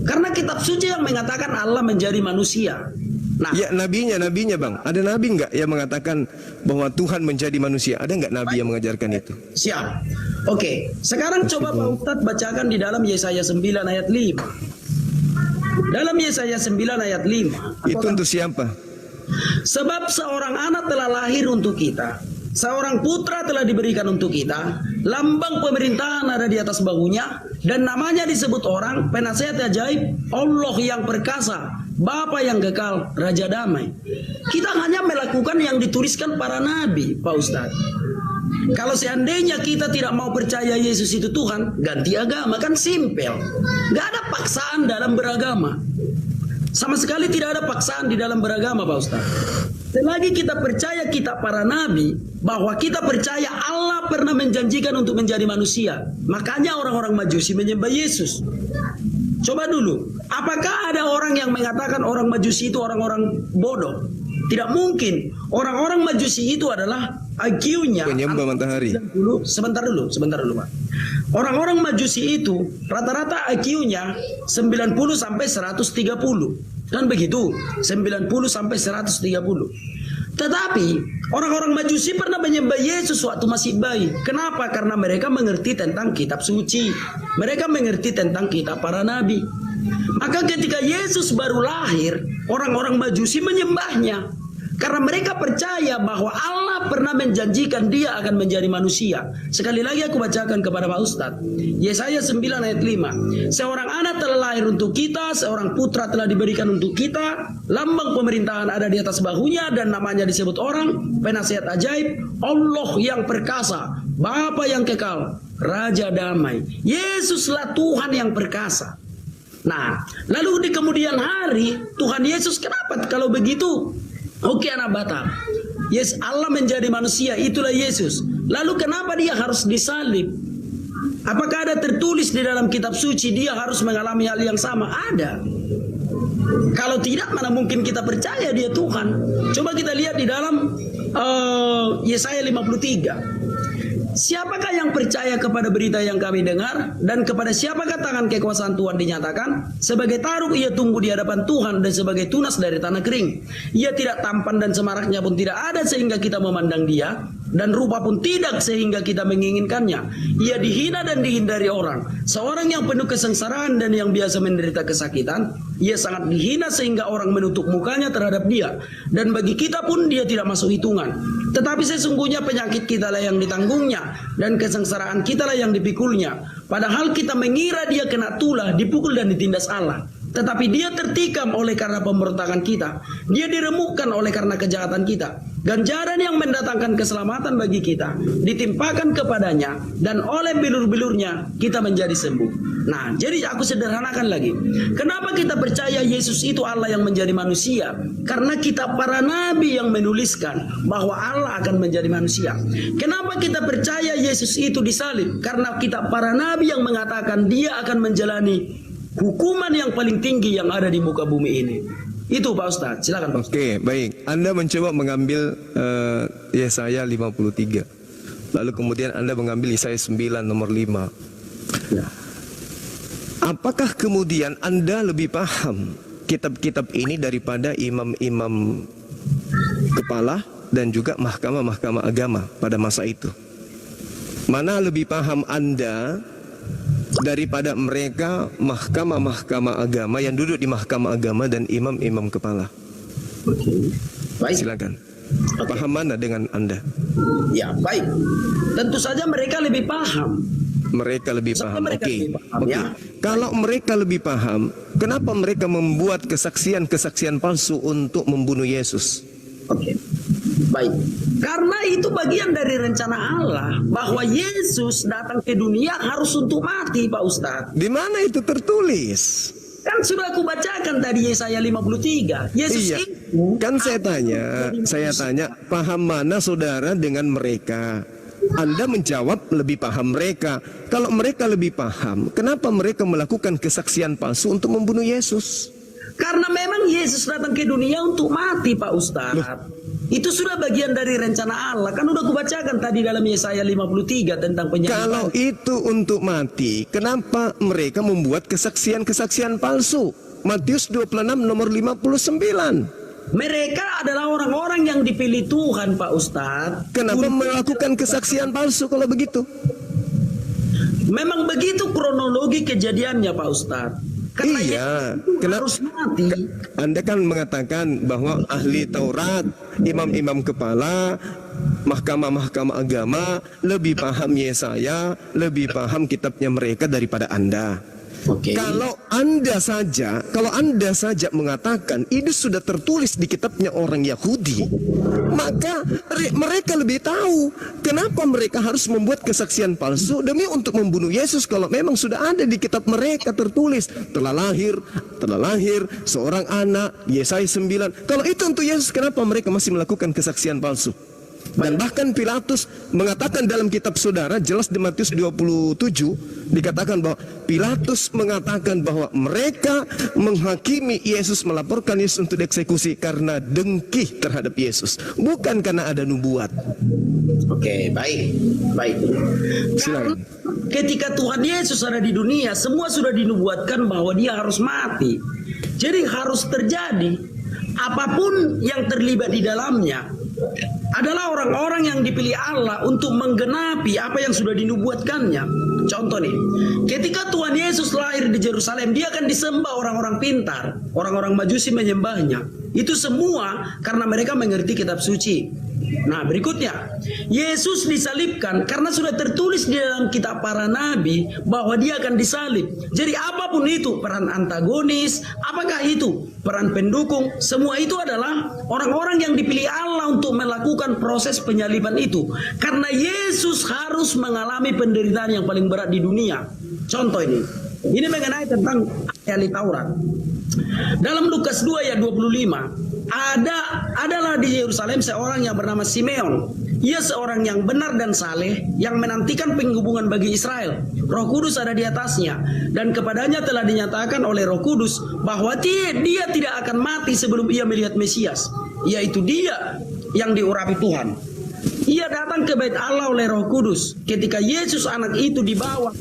Speaker 1: Karena kitab suci yang mengatakan Allah menjadi manusia. Nah,
Speaker 2: Ya, nabinya bang. Ada nabi nggak yang mengatakan bahwa Tuhan menjadi manusia? Ada nggak nabi yang mengajarkan itu?
Speaker 1: siap. Oke, sekarang coba Pak Ustadz bacakan di dalam Yesaya 9 ayat 5. Dalam Yesaya 9 ayat 5.
Speaker 2: Itu untuk siapa?
Speaker 1: Sebab seorang anak telah lahir untuk kita, seorang putra telah diberikan untuk kita, lambang pemerintahan ada di atas bahunya, dan namanya disebut orang, penasihat ajaib, Allah yang perkasa, Bapa yang kekal, Raja damai. Kita hanya melakukan yang dituliskan para nabi, Pak Ustadz. Kalau seandainya kita tidak mau percaya Yesus itu Tuhan, ganti agama, kan simpel. Gak ada paksaan dalam beragama. Sama sekali tidak ada paksaan di dalam beragama, Pak Ustaz. Selagi kita percaya kitab para nabi, bahwa kita percaya Allah pernah menjanjikan untuk menjadi manusia. Makanya orang-orang Majusi menyembah Yesus. Coba dulu, apakah ada orang yang mengatakan orang Majusi itu orang-orang bodoh? Tidak mungkin. Orang-orang Majusi itu adalah IQ-nya
Speaker 2: Penyembah matahari.
Speaker 1: Sebentar dulu Pak. Orang-orang Majusi itu rata-rata IQ-nya 90 sampai 130. Kan begitu? 90 sampai 130. Tetapi orang-orang Majusi pernah menyembah Yesus waktu masih bayi. Kenapa? Karena mereka mengerti tentang kitab suci. Mereka mengerti tentang kitab para nabi. Maka ketika Yesus baru lahir, orang-orang Majusi menyembahnya. Karena mereka percaya bahwa Allah pernah menjanjikan dia akan menjadi manusia. Sekali lagi aku bacakan kepada Pak Ustadz. Yesaya 9 ayat 5. Seorang anak telah lahir untuk kita, seorang putra telah diberikan untuk kita, lambang pemerintahan ada di atas bahunya, dan namanya disebut orang, penasihat ajaib, Allah yang perkasa, Bapa yang kekal, Raja damai. Yesuslah Tuhan yang perkasa. Nah, lalu di kemudian hari, Tuhan Yesus kenapa kalau begitu? Oke anak Batak, yes, Allah menjadi manusia, itulah Yesus. Lalu kenapa dia harus disalib? Apakah ada tertulis di dalam kitab suci dia harus mengalami hal yang sama? Ada. Kalau tidak, mana mungkin kita percaya dia Tuhan? Coba kita lihat di dalam Yesaya 53. Siapakah yang percaya kepada berita yang kami dengar, dan kepada siapakah tangan kekuasaan Tuhan dinyatakan? Sebagai taruk ia tumbuh di hadapan Tuhan, dan sebagai tunas dari tanah kering. Ia tidak tampan dan semaraknya pun tidak ada sehingga kita memandang dia, dan rupa pun tidak sehingga kita menginginkannya. Ia dihina dan dihindari orang, seorang yang penuh kesengsaraan dan yang biasa menderita kesakitan. Ia sangat dihina sehingga orang menutup mukanya terhadap dia, dan bagi kita pun dia tidak masuk hitungan. Tetapi sesungguhnya penyakit kita lah yang ditanggungnya, dan kesengsaraan kita lah yang dipikulnya. Padahal kita mengira dia kena tulah, dipukul dan ditindas Allah. Tetapi dia tertikam oleh karena pemberontakan kita. Dia diremukkan oleh karena kejahatan kita. Ganjaran yang mendatangkan keselamatan bagi kita ditimpakan kepadanya, dan oleh bilur-bilurnya kita menjadi sembuh. Nah, jadi aku sederhanakan lagi. Kenapa kita percaya Yesus itu Allah yang menjadi manusia? Karena kitab para nabi yang menuliskan bahwa Allah akan menjadi manusia. Kenapa kita percaya Yesus itu disalib? Karena kitab para nabi yang mengatakan dia akan menjalani hukuman yang paling tinggi yang ada di muka bumi ini. Itu Pak Ustadz, silakan Pak Ustadz.
Speaker 2: Oke, baik. Anda mencoba mengambil Yesaya 53. Lalu kemudian Anda mengambil Yesaya 9 nomor 5.
Speaker 1: Ya.
Speaker 2: Apakah kemudian Anda lebih paham kitab-kitab ini daripada imam-imam kepala dan juga mahkamah-mahkamah agama pada masa itu? Mana lebih paham Anda daripada mereka mahkamah-mahkamah agama yang duduk di mahkamah agama dan imam-imam kepala?
Speaker 1: Oke. Baik.
Speaker 2: Silakan.
Speaker 1: Oke.
Speaker 2: Paham mana dengan Anda?
Speaker 1: Ya, baik. Tentu saja mereka lebih paham.
Speaker 2: Mereka lebih paham.
Speaker 1: Mereka
Speaker 2: Oke.
Speaker 1: lebih paham, ya.
Speaker 2: Kalau mereka lebih paham, kenapa mereka membuat kesaksian-kesaksian palsu untuk membunuh Yesus?
Speaker 1: Oke. Baik. Karena itu bagian dari rencana Allah bahwa Yesus datang ke dunia harus untuk mati, Pak Ustadz.
Speaker 2: Di mana itu tertulis?
Speaker 1: Kan sudah aku bacakan tadi Yesaya 53. Yesus
Speaker 2: Iya.
Speaker 1: itu
Speaker 2: Kan saya tanya, paham mana saudara dengan mereka? Anda menjawab lebih paham mereka. Kalau mereka lebih paham, kenapa mereka melakukan kesaksian palsu untuk membunuh Yesus?
Speaker 1: Karena memang Yesus datang ke dunia untuk mati, Pak Ustadz. Itu sudah bagian dari rencana Allah. Kan udah kubacakan tadi dalam Yesaya 53 tentang penyaliban.
Speaker 2: Kalau itu untuk mati, kenapa mereka membuat kesaksian-kesaksian palsu? Matius 26 nomor 59.
Speaker 1: Mereka adalah orang-orang yang dipilih Tuhan, Pak Ustadz.
Speaker 2: Kenapa melakukan kesaksian palsu kalau begitu?
Speaker 1: Memang begitu kronologi kejadiannya, Pak Ustadz. Karena
Speaker 2: Iya,
Speaker 1: Yesus harus mati.
Speaker 2: Anda kan mengatakan bahwa ahli Taurat, imam-imam kepala, mahkamah-mahkamah agama lebih paham Yesaya, lebih paham kitabnya mereka daripada Anda.
Speaker 1: Oke.
Speaker 2: Kalau Anda saja mengatakan itu sudah tertulis di kitabnya orang Yahudi, maka mereka lebih tahu kenapa mereka harus membuat kesaksian palsu demi untuk membunuh Yesus kalau memang sudah ada di kitab mereka tertulis telah lahir seorang anak, Yesaya 9. Kalau itu untuk Yesus, kenapa mereka masih melakukan kesaksian palsu? Dan bahkan Pilatus mengatakan dalam kitab saudara, jelas di Matius 27 dikatakan bahwa Pilatus mengatakan bahwa mereka menghakimi Yesus, melaporkan Yesus untuk dieksekusi karena dengki terhadap Yesus, bukan karena ada nubuat.
Speaker 1: Oke, baik.
Speaker 2: Silakan.
Speaker 1: Ketika Tuhan Yesus ada di dunia, semua sudah dinubuatkan bahwa dia harus mati. Jadi harus terjadi. Apapun yang terlibat di dalamnya adalah orang-orang yang dipilih Allah untuk menggenapi apa yang sudah dinubuatkannya. Contoh nih, ketika Tuhan Yesus lahir di Yerusalem, dia akan disembah orang-orang pintar, orang-orang Majusi menyembahnya. Itu semua karena mereka mengerti kitab suci. Nah, berikutnya, Yesus disalibkan karena sudah tertulis di dalam kitab para nabi bahwa dia akan disalib. Jadi apapun itu, peran antagonis, apakah itu peran pendukung, semua itu adalah orang-orang yang dipilih Allah untuk melakukan proses penyaliban itu. Karena Yesus harus mengalami penderitaan yang paling berat di dunia. Contoh ini mengenai tentang ahli Taurat. Dalam Lukas 2 ayat 25, adalah di Yerusalem seorang yang bernama Simeon. Ia seorang yang benar dan saleh, yang menantikan penghubungan bagi Israel. Roh Kudus ada di atasnya, dan kepadanya telah dinyatakan oleh Roh Kudus bahwa dia tidak akan mati sebelum ia melihat Mesias, yaitu dia yang diurapi Tuhan. Ia datang ke bait Allah oleh Roh Kudus. Ketika Yesus anak itu dibawa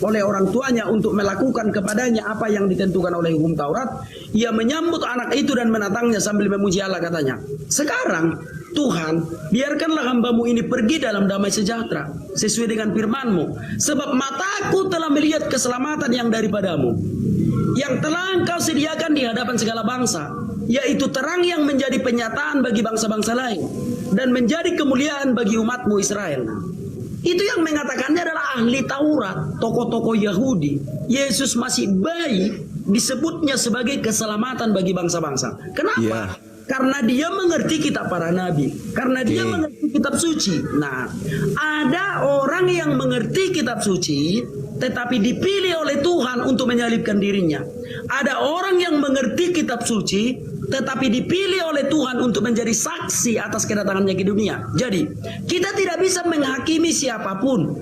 Speaker 1: oleh orang tuanya untuk melakukan kepadanya apa yang ditentukan oleh hukum Taurat, ia menyambut anak itu dan menatangnya sambil memuji Allah, katanya, "Sekarang Tuhan, biarkanlah hambamu ini pergi dalam damai sejahtera sesuai dengan firman-Mu, sebab mataku telah melihat keselamatan yang daripadamu, yang telah Engkau sediakan di hadapan segala bangsa, yaitu terang yang menjadi penyataan bagi bangsa-bangsa lain dan menjadi kemuliaan bagi umat-Mu Israel." Itu yang mengatakannya adalah ahli Taurat, tokoh-tokoh Yahudi. Yesus masih bayi, disebutnya sebagai keselamatan bagi bangsa-bangsa. Kenapa?
Speaker 2: Yeah.
Speaker 1: Karena dia mengerti kitab para nabi, karena dia mengerti kitab suci. Nah, ada orang yang mengerti kitab suci tetapi dipilih oleh Tuhan untuk menyalibkan dirinya. Ada orang yang mengerti kitab suci tetapi dipilih oleh Tuhan untuk menjadi saksi atas kedatangannya ke dunia. Jadi, kita tidak bisa menghakimi siapapun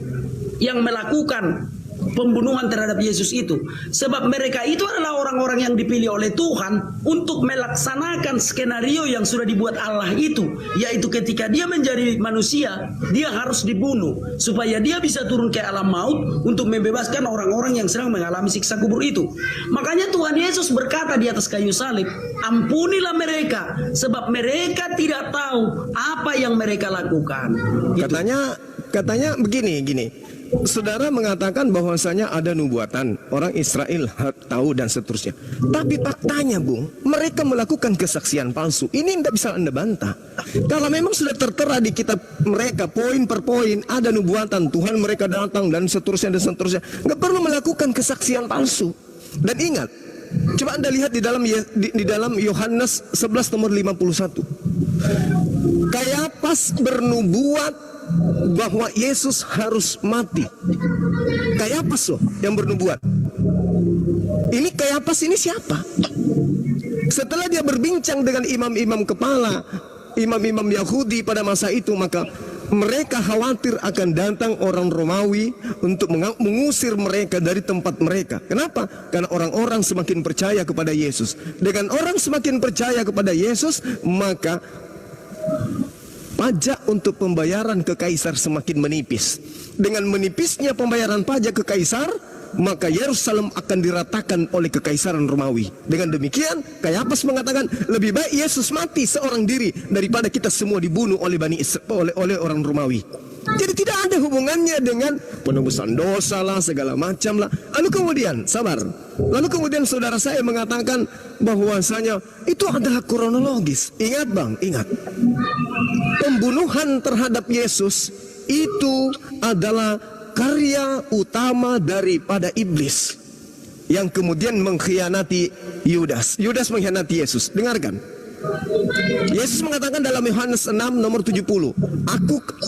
Speaker 1: yang melakukan pembunuhan terhadap Yesus itu, sebab mereka itu adalah orang-orang yang dipilih oleh Tuhan untuk melaksanakan skenario yang sudah dibuat Allah itu, yaitu ketika dia menjadi manusia, dia harus dibunuh supaya dia bisa turun ke alam maut untuk membebaskan orang-orang yang sedang mengalami siksa kubur itu. Makanya Tuhan Yesus berkata di atas kayu salib, "Ampunilah mereka, sebab mereka tidak tahu apa yang mereka lakukan." Gitu.
Speaker 2: Katanya begini. Saudara mengatakan bahwasanya ada nubuatan, orang Israel tahu dan seterusnya. Tapi faktanya, Bung, mereka melakukan kesaksian palsu. Ini tidak bisa Anda bantah. Kalau memang sudah tertera di kitab mereka poin per poin ada nubuatan, Tuhan mereka datang dan seterusnya, nggak perlu melakukan kesaksian palsu. Dan ingat, coba Anda lihat di dalam Yohanes 11 nomor 51. Kayapas bernubuat bahwa Yesus harus mati. Kayapas loh yang bernubuat. Ini Kayapas ini siapa? Setelah dia berbincang dengan imam-imam kepala, imam-imam Yahudi pada masa itu, maka mereka khawatir akan datang orang Romawi untuk mengusir mereka dari tempat mereka. Kenapa? Karena orang-orang semakin percaya kepada Yesus. Dengan orang semakin percaya kepada Yesus, maka pajak untuk pembayaran ke kaisar semakin menipis. Dengan menipisnya pembayaran pajak ke kaisar, maka Yerusalem akan diratakan oleh kekaisaran Romawi. Dengan demikian, Kayapas mengatakan lebih baik Yesus mati seorang diri daripada kita semua dibunuh oleh oleh orang Romawi. Jadi tidak ada hubungannya dengan penebusan dosa lah, segala macam lah. Lalu kemudian, sabar. Lalu kemudian saudara saya mengatakan bahwasanya itu adalah kronologis. Ingat bang, ingat. Pembunuhan terhadap Yesus itu adalah karya utama daripada iblis yang kemudian mengkhianati Yudas. Yudas mengkhianati Yesus. Dengarkan. Yesus mengatakan dalam Yohanes 6 nomor 70,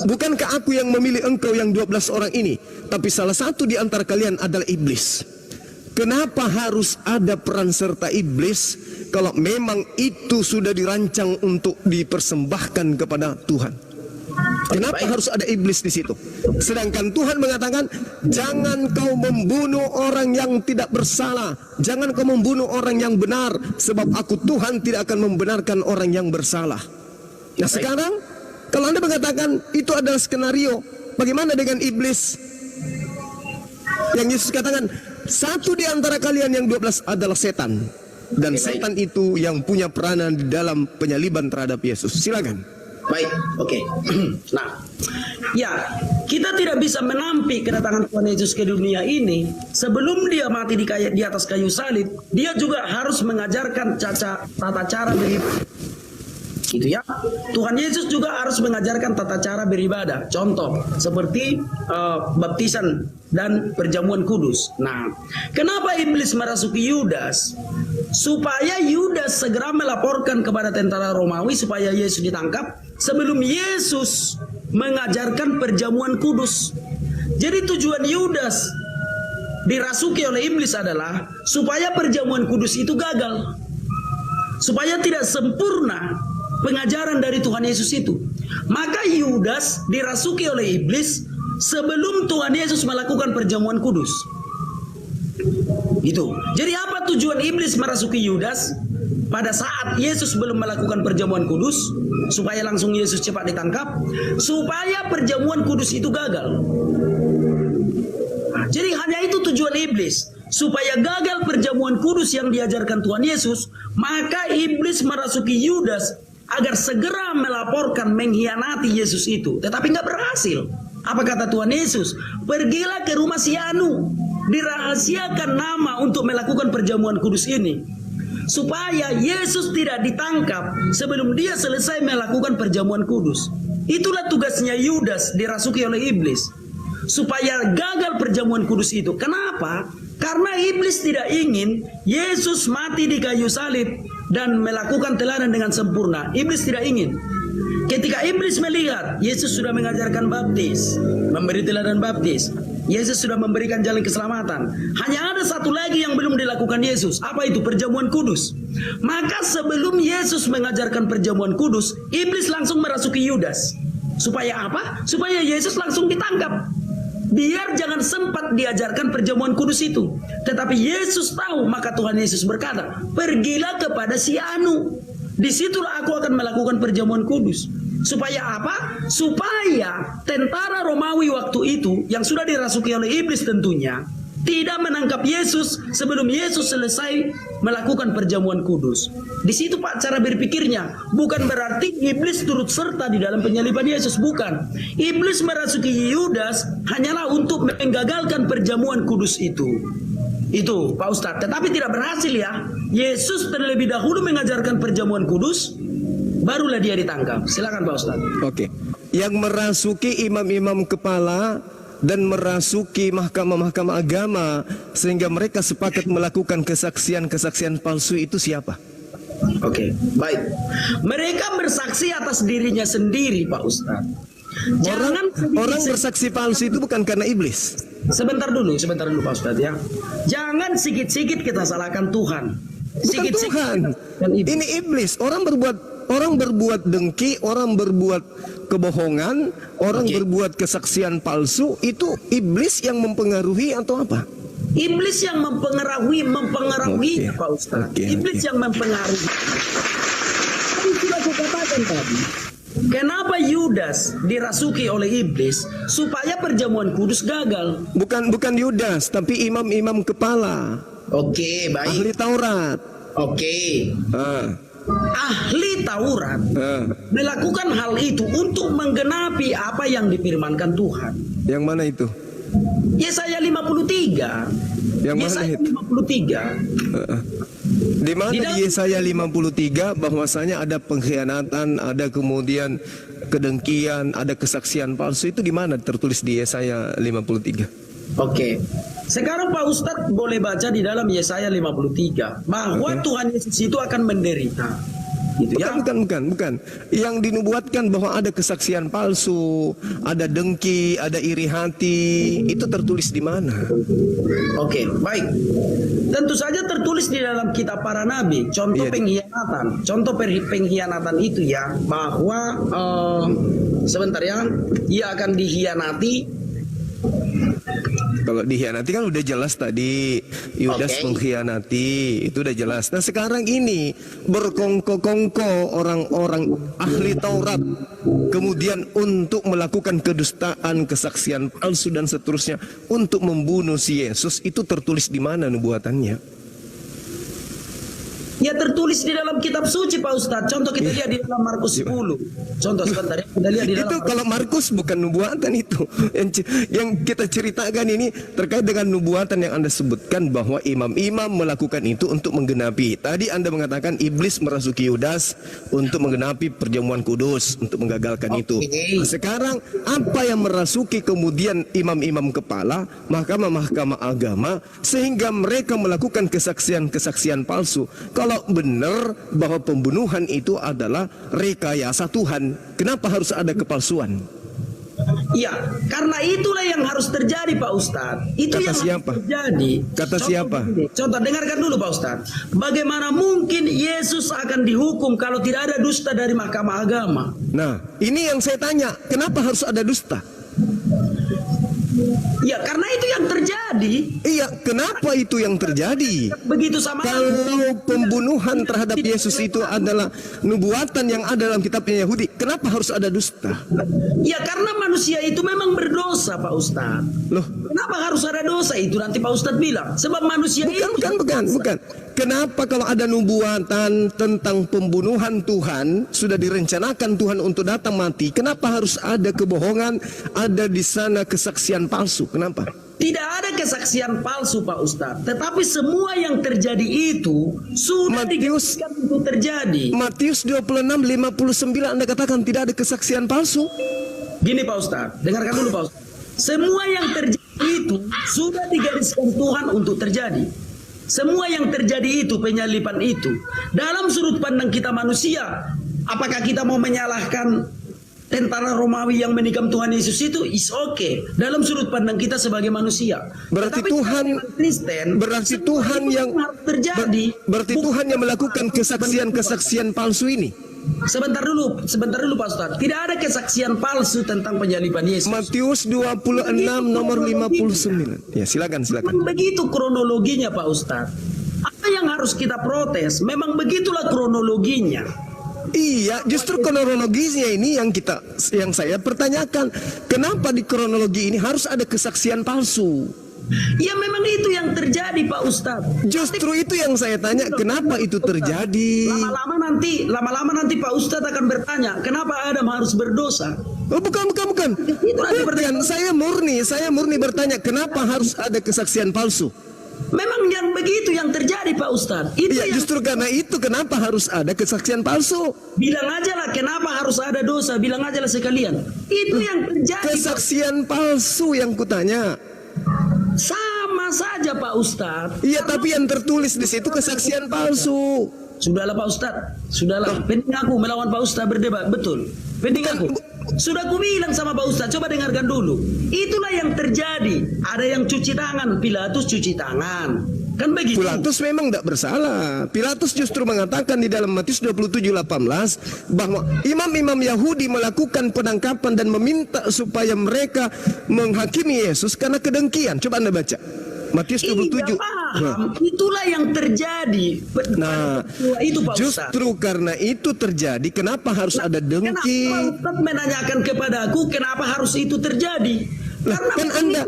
Speaker 2: bukankah aku yang memilih engkau yang 12 orang ini, tapi salah satu di antara kalian adalah iblis. Kenapa harus ada peran serta iblis kalau memang itu sudah dirancang untuk dipersembahkan kepada Tuhan? Kenapa harus ada iblis di situ? Sedangkan Tuhan mengatakan, jangan kau membunuh orang yang tidak bersalah, jangan kau membunuh orang yang benar, sebab aku Tuhan tidak akan membenarkan orang yang bersalah. Nah sekarang, kalau Anda mengatakan itu adalah skenario, bagaimana dengan iblis? Yang Yesus katakan, satu di antara kalian yang 12 adalah setan. Dan setan itu yang punya peranan di dalam penyaliban terhadap Yesus. Silakan.
Speaker 1: Baik, oke. Nah, ya, kita tidak bisa menampik kedatangan Tuhan Yesus ke dunia ini sebelum dia mati di atas kayu salib. Dia juga harus mengajarkan tata cara beribadah. Gitu ya. Tuhan Yesus juga harus mengajarkan tata cara beribadah. Contoh seperti baptisan dan perjamuan kudus. Nah, kenapa iblis merasuki Yudas? Supaya Yudas segera melaporkan kepada tentara Romawi supaya Yesus ditangkap sebelum Yesus mengajarkan perjamuan kudus. Jadi tujuan Yudas dirasuki oleh iblis adalah supaya perjamuan kudus itu gagal, supaya tidak sempurna pengajaran dari Tuhan Yesus itu. Maka Yudas dirasuki oleh iblis sebelum Tuhan Yesus melakukan perjamuan kudus. Gitu. Jadi apa tujuan iblis merasuki Yudas pada saat Yesus belum melakukan perjamuan kudus? Supaya langsung Yesus cepat ditangkap, supaya perjamuan kudus itu gagal. Nah, jadi hanya itu tujuan iblis, supaya gagal perjamuan kudus yang diajarkan Tuhan Yesus. Maka iblis merasuki Yudas agar segera melaporkan mengkhianati Yesus itu, tetapi nggak berhasil. Apa kata Tuhan Yesus? Pergilah ke rumah si Anu, dirahasiakan nama untuk melakukan perjamuan kudus ini, supaya Yesus tidak ditangkap sebelum dia selesai melakukan perjamuan kudus. Itulah tugasnya Yudas dirasuki oleh iblis, supaya gagal perjamuan kudus itu. Kenapa? Karena iblis tidak ingin Yesus mati di kayu salib dan melakukan teladan dengan sempurna. Iblis tidak ingin. Ketika iblis melihat Yesus sudah mengajarkan baptis, memberi teladan baptis, Yesus sudah memberikan jalan keselamatan, hanya ada satu lagi yang belum dilakukan Yesus. Apa itu? Perjamuan kudus. Maka sebelum Yesus mengajarkan perjamuan kudus, iblis langsung merasuki Yudas. Supaya apa? Supaya Yesus langsung ditangkap, biar jangan sempat diajarkan perjamuan kudus itu. Tetapi Yesus tahu, maka Tuhan Yesus berkata, pergilah kepada si Anu, disitulah aku akan melakukan perjamuan kudus. Supaya apa? Supaya tentara Romawi waktu itu yang sudah dirasuki oleh iblis tentunya tidak menangkap Yesus sebelum Yesus selesai melakukan perjamuan kudus. Di situ Pak cara berpikirnya. Bukan berarti iblis turut serta di dalam penyaliban Yesus, bukan. Iblis merasuki Yudas hanyalah untuk menggagalkan perjamuan kudus itu. Itu Pak Ustadz. Tetapi tidak berhasil ya. Yesus terlebih dahulu mengajarkan perjamuan kudus, barulah dia ditangkap. Silakan Pak Ustadz.
Speaker 2: Oke. Yang merasuki imam-imam kepala dan merasuki mahkamah-mahkamah agama sehingga mereka sepakat melakukan kesaksian-kesaksian palsu itu siapa?
Speaker 1: Oke, baik. Mereka bersaksi atas dirinya sendiri, Pak Ustadz.
Speaker 2: Orang bersaksi palsu itu bukan karena iblis.
Speaker 1: Sebentar dulu Pak Ustadz ya. Jangan sikit-sikit kita salahkan Tuhan.
Speaker 2: Bukan Tuhan. Ini iblis. Orang berbuat orang berbuat dengki, orang berbuat kebohongan, orang
Speaker 1: Oke.
Speaker 2: berbuat kesaksian palsu, itu iblis yang mempengaruhi atau apa?
Speaker 1: Iblis yang mempengaruhi
Speaker 2: Oke.
Speaker 1: Pak Ustaz.
Speaker 2: Oke,
Speaker 1: Iblis
Speaker 2: oke.
Speaker 1: yang mempengaruhi. Tadi sudah saya katakan tadi. Kenapa Yudas dirasuki oleh iblis supaya perjamuan kudus gagal?
Speaker 2: Bukan Yudas, tapi imam-imam kepala,
Speaker 1: Oke, baik.
Speaker 2: ahli Taurat.
Speaker 1: Oke.
Speaker 2: Ah,
Speaker 1: Ahli Taurat
Speaker 2: ah.
Speaker 1: melakukan hal itu untuk menggenapi apa yang difirmankan Tuhan.
Speaker 2: Yang mana itu?
Speaker 1: Yesaya 53.
Speaker 2: Yang mana
Speaker 1: Yesaya
Speaker 2: itu?
Speaker 1: 53.
Speaker 2: Di mana
Speaker 1: Di dalam-
Speaker 2: di Yesaya 53 bahwasanya ada pengkhianatan, ada kemudian kedengkian, ada kesaksian palsu, itu di mana tertulis di Yesaya 53?
Speaker 1: Oke. Sekarang Pak Ustadz boleh baca di dalam Yesaya 53 bahwa
Speaker 2: Oke.
Speaker 1: Tuhan Yesus itu akan menderita. Gitu ya.
Speaker 2: Bukan. Yang dinubuatkan bahwa ada kesaksian palsu, ada dengki, ada iri hati, itu tertulis di mana?
Speaker 1: Oke, baik. Tentu saja tertulis di dalam kitab para nabi. Contoh
Speaker 2: Iya.
Speaker 1: pengkhianatan. Contoh pengkhianatan itu ya bahwa sebentar ya, ia akan dikhianati.
Speaker 2: Kalau dikhianati kan udah jelas tadi, Yudas
Speaker 1: Oke.
Speaker 2: mengkhianati, itu udah jelas. Nah sekarang ini berkongko-kongko orang-orang ahli Taurat, kemudian untuk melakukan kedustaan, kesaksian palsu dan seterusnya, untuk membunuh si Yesus, itu tertulis di mana nubuatannya?
Speaker 1: Ya tertulis di dalam kitab suci Pak Ustadz. Contoh kita lihat di dalam Markus 10. Contoh sebentar ya, kita lihat di dalam
Speaker 2: Itu kalau Markus bukan nubuatan itu. Yang kita ceritakan ini terkait dengan nubuatan yang Anda sebutkan bahwa imam-imam melakukan itu untuk menggenapi. Tadi Anda mengatakan iblis merasuki Yudas untuk menggenapi perjamuan kudus, untuk menggagalkan itu.
Speaker 1: Oke.
Speaker 2: Sekarang apa yang merasuki kemudian imam-imam kepala, mahkamah-mahkamah agama, sehingga mereka melakukan kesaksian-kesaksian palsu. Kalau benar bahwa pembunuhan itu adalah rekayasa Tuhan, kenapa harus ada kepalsuan?
Speaker 1: Iya, karena itulah yang harus terjadi Pak Ustadz. Itu
Speaker 2: Kata
Speaker 1: yang
Speaker 2: siapa?
Speaker 1: harus terjadi.
Speaker 2: Kata siapa?
Speaker 1: begini. Contoh, dengarkan dulu Pak Ustadz. Bagaimana mungkin Yesus akan dihukum kalau tidak ada dusta dari mahkamah agama?
Speaker 2: Nah, ini yang saya tanya, kenapa harus ada dusta?
Speaker 1: Ya, karena itu yang terjadi.
Speaker 2: Iya, kenapa itu yang terjadi?
Speaker 1: Begitu sama
Speaker 2: Kalau pembunuhan terhadap Yesus itu adalah nubuatan yang ada dalam kitabnya Yahudi, kenapa harus ada dusta?
Speaker 1: Ya, karena manusia itu memang berdosa Pak Ustadz.
Speaker 2: Loh,
Speaker 1: Kenapa harus ada dosa itu? Nanti Pak Ustadz bilang. Sebab manusia itu
Speaker 2: bukan. Kenapa kalau ada nubuatan tentang pembunuhan Tuhan, sudah direncanakan Tuhan untuk datang mati, kenapa harus ada kebohongan, ada di sana kesaksian palsu? Kenapa?
Speaker 1: Tidak ada kesaksian palsu Pak Ustadz. Tetapi semua yang terjadi itu sudah
Speaker 2: Matius-
Speaker 1: digariskan untuk terjadi.
Speaker 2: Matius 26:59 Anda katakan tidak ada kesaksian palsu.
Speaker 1: Gini Pak Ustadz, dengarkan dulu Pak Ustadz. Semua yang terjadi itu sudah digariskan Tuhan untuk terjadi. Semua yang terjadi itu, penyalipan itu, dalam sudut pandang kita manusia, apakah kita mau menyalahkan tentara Romawi yang menikam Tuhan Yesus itu? Is okay. Dalam sudut pandang kita sebagai manusia.
Speaker 2: Berarti
Speaker 1: Tetapi
Speaker 2: Tuhan,
Speaker 1: sebagai Kristen,
Speaker 2: berarti
Speaker 1: semua
Speaker 2: Tuhan
Speaker 1: itu
Speaker 2: yang
Speaker 1: harus terjadi.
Speaker 2: berarti
Speaker 1: Bukan
Speaker 2: Tuhan yang melakukan
Speaker 1: harus
Speaker 2: kesaksian-kesaksian palsu ini.
Speaker 1: Sebentar dulu Pak Ustadz. Tidak ada kesaksian palsu tentang penyaliban Yesus.
Speaker 2: Matius 26 nomor 59. Ya, silakan.
Speaker 1: Memang begitu kronologinya Pak Ustadz. Apa yang harus kita protes? Memang begitulah kronologinya.
Speaker 2: Iya, justru kronologisnya ini yang saya pertanyakan. Kenapa di kronologi ini harus ada kesaksian palsu?
Speaker 1: Ya memang itu yang terjadi Pak Ustadz.
Speaker 2: Justru itu yang saya tanya, kenapa itu terjadi?
Speaker 1: Lama-lama nanti Pak Ustadz akan bertanya, kenapa Adam harus berdosa?
Speaker 2: Oh, bukan.
Speaker 1: Itu nanti
Speaker 2: Bukan, saya murni bertanya, kenapa harus ada kesaksian palsu?
Speaker 1: Memang yang begitu yang terjadi Pak Ustadz. Itu
Speaker 2: Iya,
Speaker 1: yang
Speaker 2: justru karena itu kenapa harus ada kesaksian palsu?
Speaker 1: bilang aja lah kenapa harus ada dosa, bilang aja lah sekalian. Itu yang terjadi.
Speaker 2: Kesaksian palsu yang kutanya.
Speaker 1: Sama saja Pak Ustadz.
Speaker 2: Iya, tapi yang tertulis di situ kesaksian palsu.
Speaker 1: Sudahlah Pak Ustadz, sudahlah. Penting aku melawan Pak Ustadz berdebat, betul. Penting aku. Sudah aku bilang sama Pak Ustadz, coba dengarkan dulu. Itulah yang terjadi. Ada yang cuci tangan, Pilatus cuci tangan. Kan begitu.
Speaker 2: Pilatus memang tidak bersalah. Pilatus justru mengatakan di dalam Matius 27:18 bahwa imam-imam Yahudi melakukan penangkapan dan meminta supaya mereka menghakimi Yesus karena kedengkian. Coba Anda baca Matius 27.
Speaker 1: Iya, paham. Itulah yang terjadi.
Speaker 2: Nah,
Speaker 1: itu Pak Ustadz.
Speaker 2: justru karena itu terjadi, kenapa harus ada dengki?
Speaker 1: Kenapa Ustadz menanyakan kepadaku kenapa harus itu terjadi?
Speaker 2: Lah, kan Anda,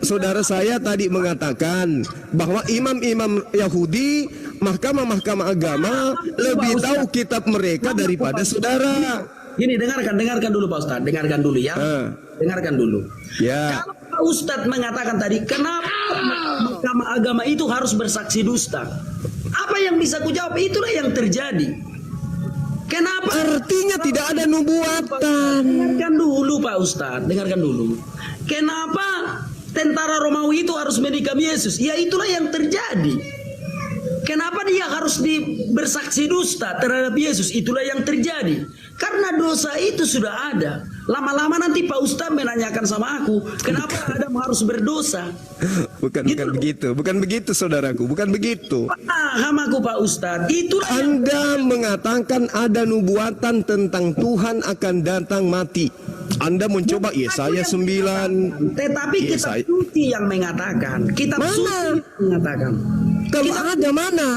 Speaker 2: saudara saya tadi mengatakan bahwa imam-imam Yahudi, mahkamah-mahkamah agama lebih tahu kitab mereka daripada saudara.
Speaker 1: Gini, dengarkan dulu Pak Ustadz, dengarkan dulu ya. Dengarkan dulu.
Speaker 2: Ya.
Speaker 1: Kalau Pak Ustadz mengatakan tadi, kenapa mahkamah agama itu harus bersaksi dusta? Apa yang bisa kujawab? Itulah yang terjadi. Kenapa?
Speaker 2: Artinya tidak ada nubuatan.
Speaker 1: Dengarkan dulu Pak Ustadz, dengarkan dulu. Kenapa tentara Romawi itu harus menikam Yesus? Ya itulah yang terjadi. Kenapa dia harus bersaksi dusta terhadap Yesus? Itulah yang terjadi. Karena dosa itu sudah ada. Lama-lama nanti Pak Ustadz menanyakan sama aku, kenapa Adam harus berdosa?
Speaker 2: Bukan begitu saudaraku, bukan begitu.
Speaker 1: Paham aku Pak Ustadz. Itulah
Speaker 2: Anda mengatakan ada nubuatan tentang Tuhan akan datang mati. Anda mencoba Yesaya 9.
Speaker 1: Tetapi kitab suci yang mengatakan. Kitab
Speaker 2: Mana?
Speaker 1: suci mengatakan.
Speaker 2: Kalau ada mana?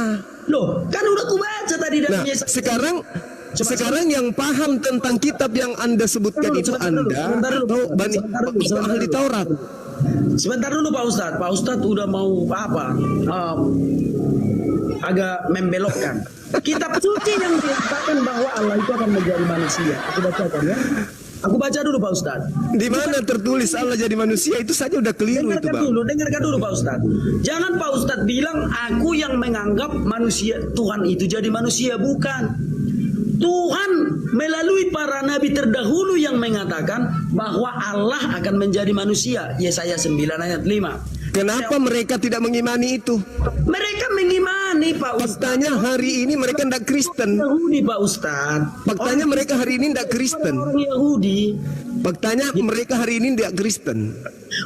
Speaker 1: Loh, kan udah aku baca tadi dalam
Speaker 2: Nah,
Speaker 1: Yesaya.
Speaker 2: sekarang yang paham tentang kitab yang Anda sebutkan itu Anda atau ahli Taurat?
Speaker 1: Sebentar dulu Pak Ustadz. Pak Ustadz udah mau apa? Agak membelokkan. Kitab suci yang mengatakan bahwa Allah itu akan menjadi manusia. Aku bacakan ya. Aku baca dulu Pak Ustadz.
Speaker 2: Di mana tertulis Allah jadi manusia itu saja udah keliru itu, Bang.
Speaker 1: Dengarkan dulu Pak Ustadz. Jangan Pak Ustadz bilang aku yang menganggap manusia Tuhan itu jadi manusia, bukan. Tuhan melalui para nabi terdahulu yang mengatakan bahwa Allah akan menjadi manusia. Yesaya 9 ayat 5.
Speaker 2: Kenapa mereka tidak mengimani itu?
Speaker 1: Mereka mengimani Pak Ustadz.
Speaker 2: Faktanya hari ini mereka tidak Kristen.
Speaker 1: Yahudi Pak Ustadz.
Speaker 2: Faktanya mereka hari ini tidak Kristen.
Speaker 1: Orang Yahudi.
Speaker 2: Faktanya mereka hari ini tidak Kristen.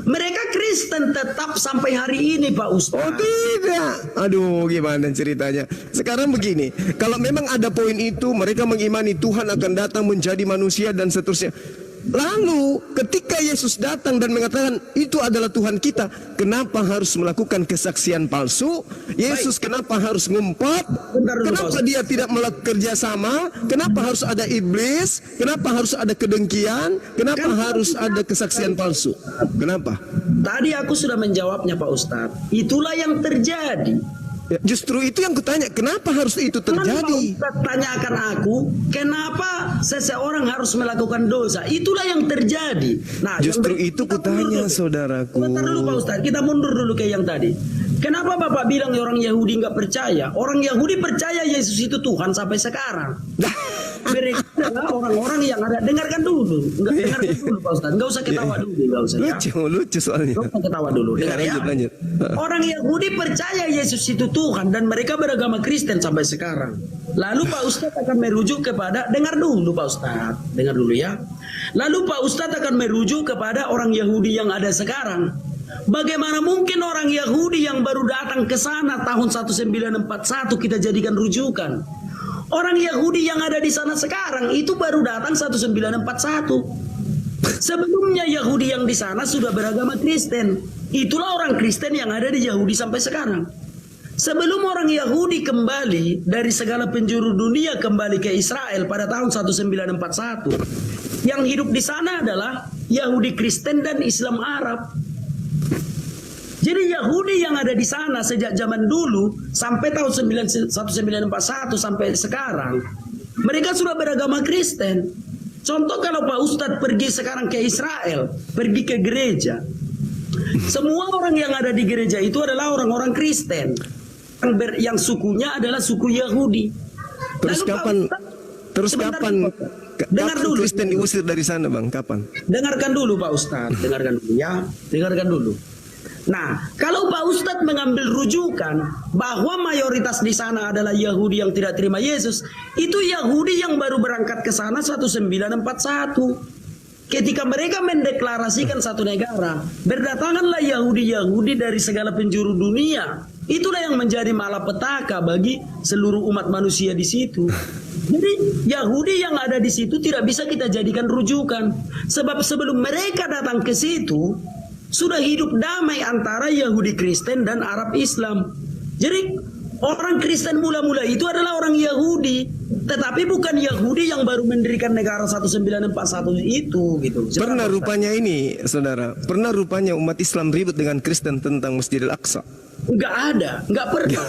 Speaker 1: Mereka Kristen tetap sampai hari ini Pak Ustadz.
Speaker 2: Oh tidak. Aduh gimana ceritanya. Sekarang begini. Kalau memang ada poin itu, mereka mengimani Tuhan akan datang menjadi manusia dan seterusnya. Lalu ketika Yesus datang dan mengatakan itu adalah Tuhan kita, kenapa harus melakukan kesaksian palsu? Yesus kenapa harus ngumpet? Kenapa dia tidak melakukan kerjasama? Kenapa harus ada iblis? Kenapa harus ada kedengkian? Kenapa harus ada kesaksian palsu? Kenapa?
Speaker 1: Tadi aku sudah menjawabnya Pak Ustadz. Itulah yang terjadi.
Speaker 2: Ya, justru itu yang kutanya, kenapa harus itu terjadi?
Speaker 1: Ustadz tanyakan aku, kenapa seseorang harus melakukan dosa? Itulah yang terjadi. Nah,
Speaker 2: justru itu kutanya saudaraku.
Speaker 1: Sebentar dulu Pak Ustadz, kita mundur dulu ke yang tadi. Kenapa Bapak bilang orang Yahudi nggak percaya? Orang Yahudi percaya Yesus itu Tuhan sampai sekarang. Mereka adalah orang-orang yang ada. Dengarkan dulu, dengarkan dulu Pak Ustadz. Nggak usah ketawa dulu, nggak usah.
Speaker 2: Lucu soalnya.
Speaker 1: Nggak usah ketawa dulu. Dengar ya.
Speaker 2: Lanjut.
Speaker 1: Orang Yahudi percaya Yesus itu Tuhan dan mereka beragama Kristen sampai sekarang. Lalu Pak Ustadz akan merujuk kepada, dengar dulu Pak Ustadz, dengar dulu ya. Lalu Pak Ustadz akan merujuk kepada orang Yahudi yang ada sekarang. Bagaimana mungkin orang Yahudi yang baru datang ke sana tahun 1941 kita jadikan rujukan? Orang Yahudi yang ada di sana sekarang itu baru datang 1941. Sebelumnya Yahudi yang di sana sudah beragama Kristen. Itulah orang Kristen yang ada di Yahudi sampai sekarang. Sebelum orang Yahudi kembali dari segala penjuru dunia kembali ke Israel pada tahun 1941, yang hidup di sana adalah Yahudi Kristen dan Islam Arab. Jadi Yahudi yang ada di sana sejak zaman dulu sampai tahun 1941 sampai sekarang, mereka sudah beragama Kristen. Contoh kalau Pak Ustadz pergi sekarang ke Israel, pergi ke gereja, semua orang yang ada di gereja itu adalah orang-orang Kristen, yang sukunya adalah suku Yahudi.
Speaker 2: Terus kapan?
Speaker 1: Dengar dulu.
Speaker 2: Kristen diusir dari sana, Bang? Kapan?
Speaker 1: Dengarkan dulu Pak Ustadz, dengarkan dulu ya, dengarkan dulu. Nah, kalau Pak Ustadz mengambil rujukan bahwa mayoritas di sana adalah Yahudi yang tidak terima Yesus, itu Yahudi yang baru berangkat ke sana 1941. ketika mereka mendeklarasikan satu negara, berdatanganlah Yahudi-Yahudi dari segala penjuru dunia. Itulah yang menjadi malapetaka bagi seluruh umat manusia di situ. Jadi Yahudi yang ada di situ tidak bisa kita jadikan rujukan. Sebab sebelum mereka datang ke situ, sudah hidup damai antara Yahudi Kristen dan Arab Islam. Jadi orang Kristen mula-mula itu adalah orang Yahudi, tetapi bukan Yahudi yang baru mendirikan negara 1941 itu gitu.
Speaker 2: Pernah rupanya ini, saudara, pernah rupanya umat Islam ribut dengan Kristen tentang Masjidil Aqsa?
Speaker 1: Enggak ada, enggak pernah.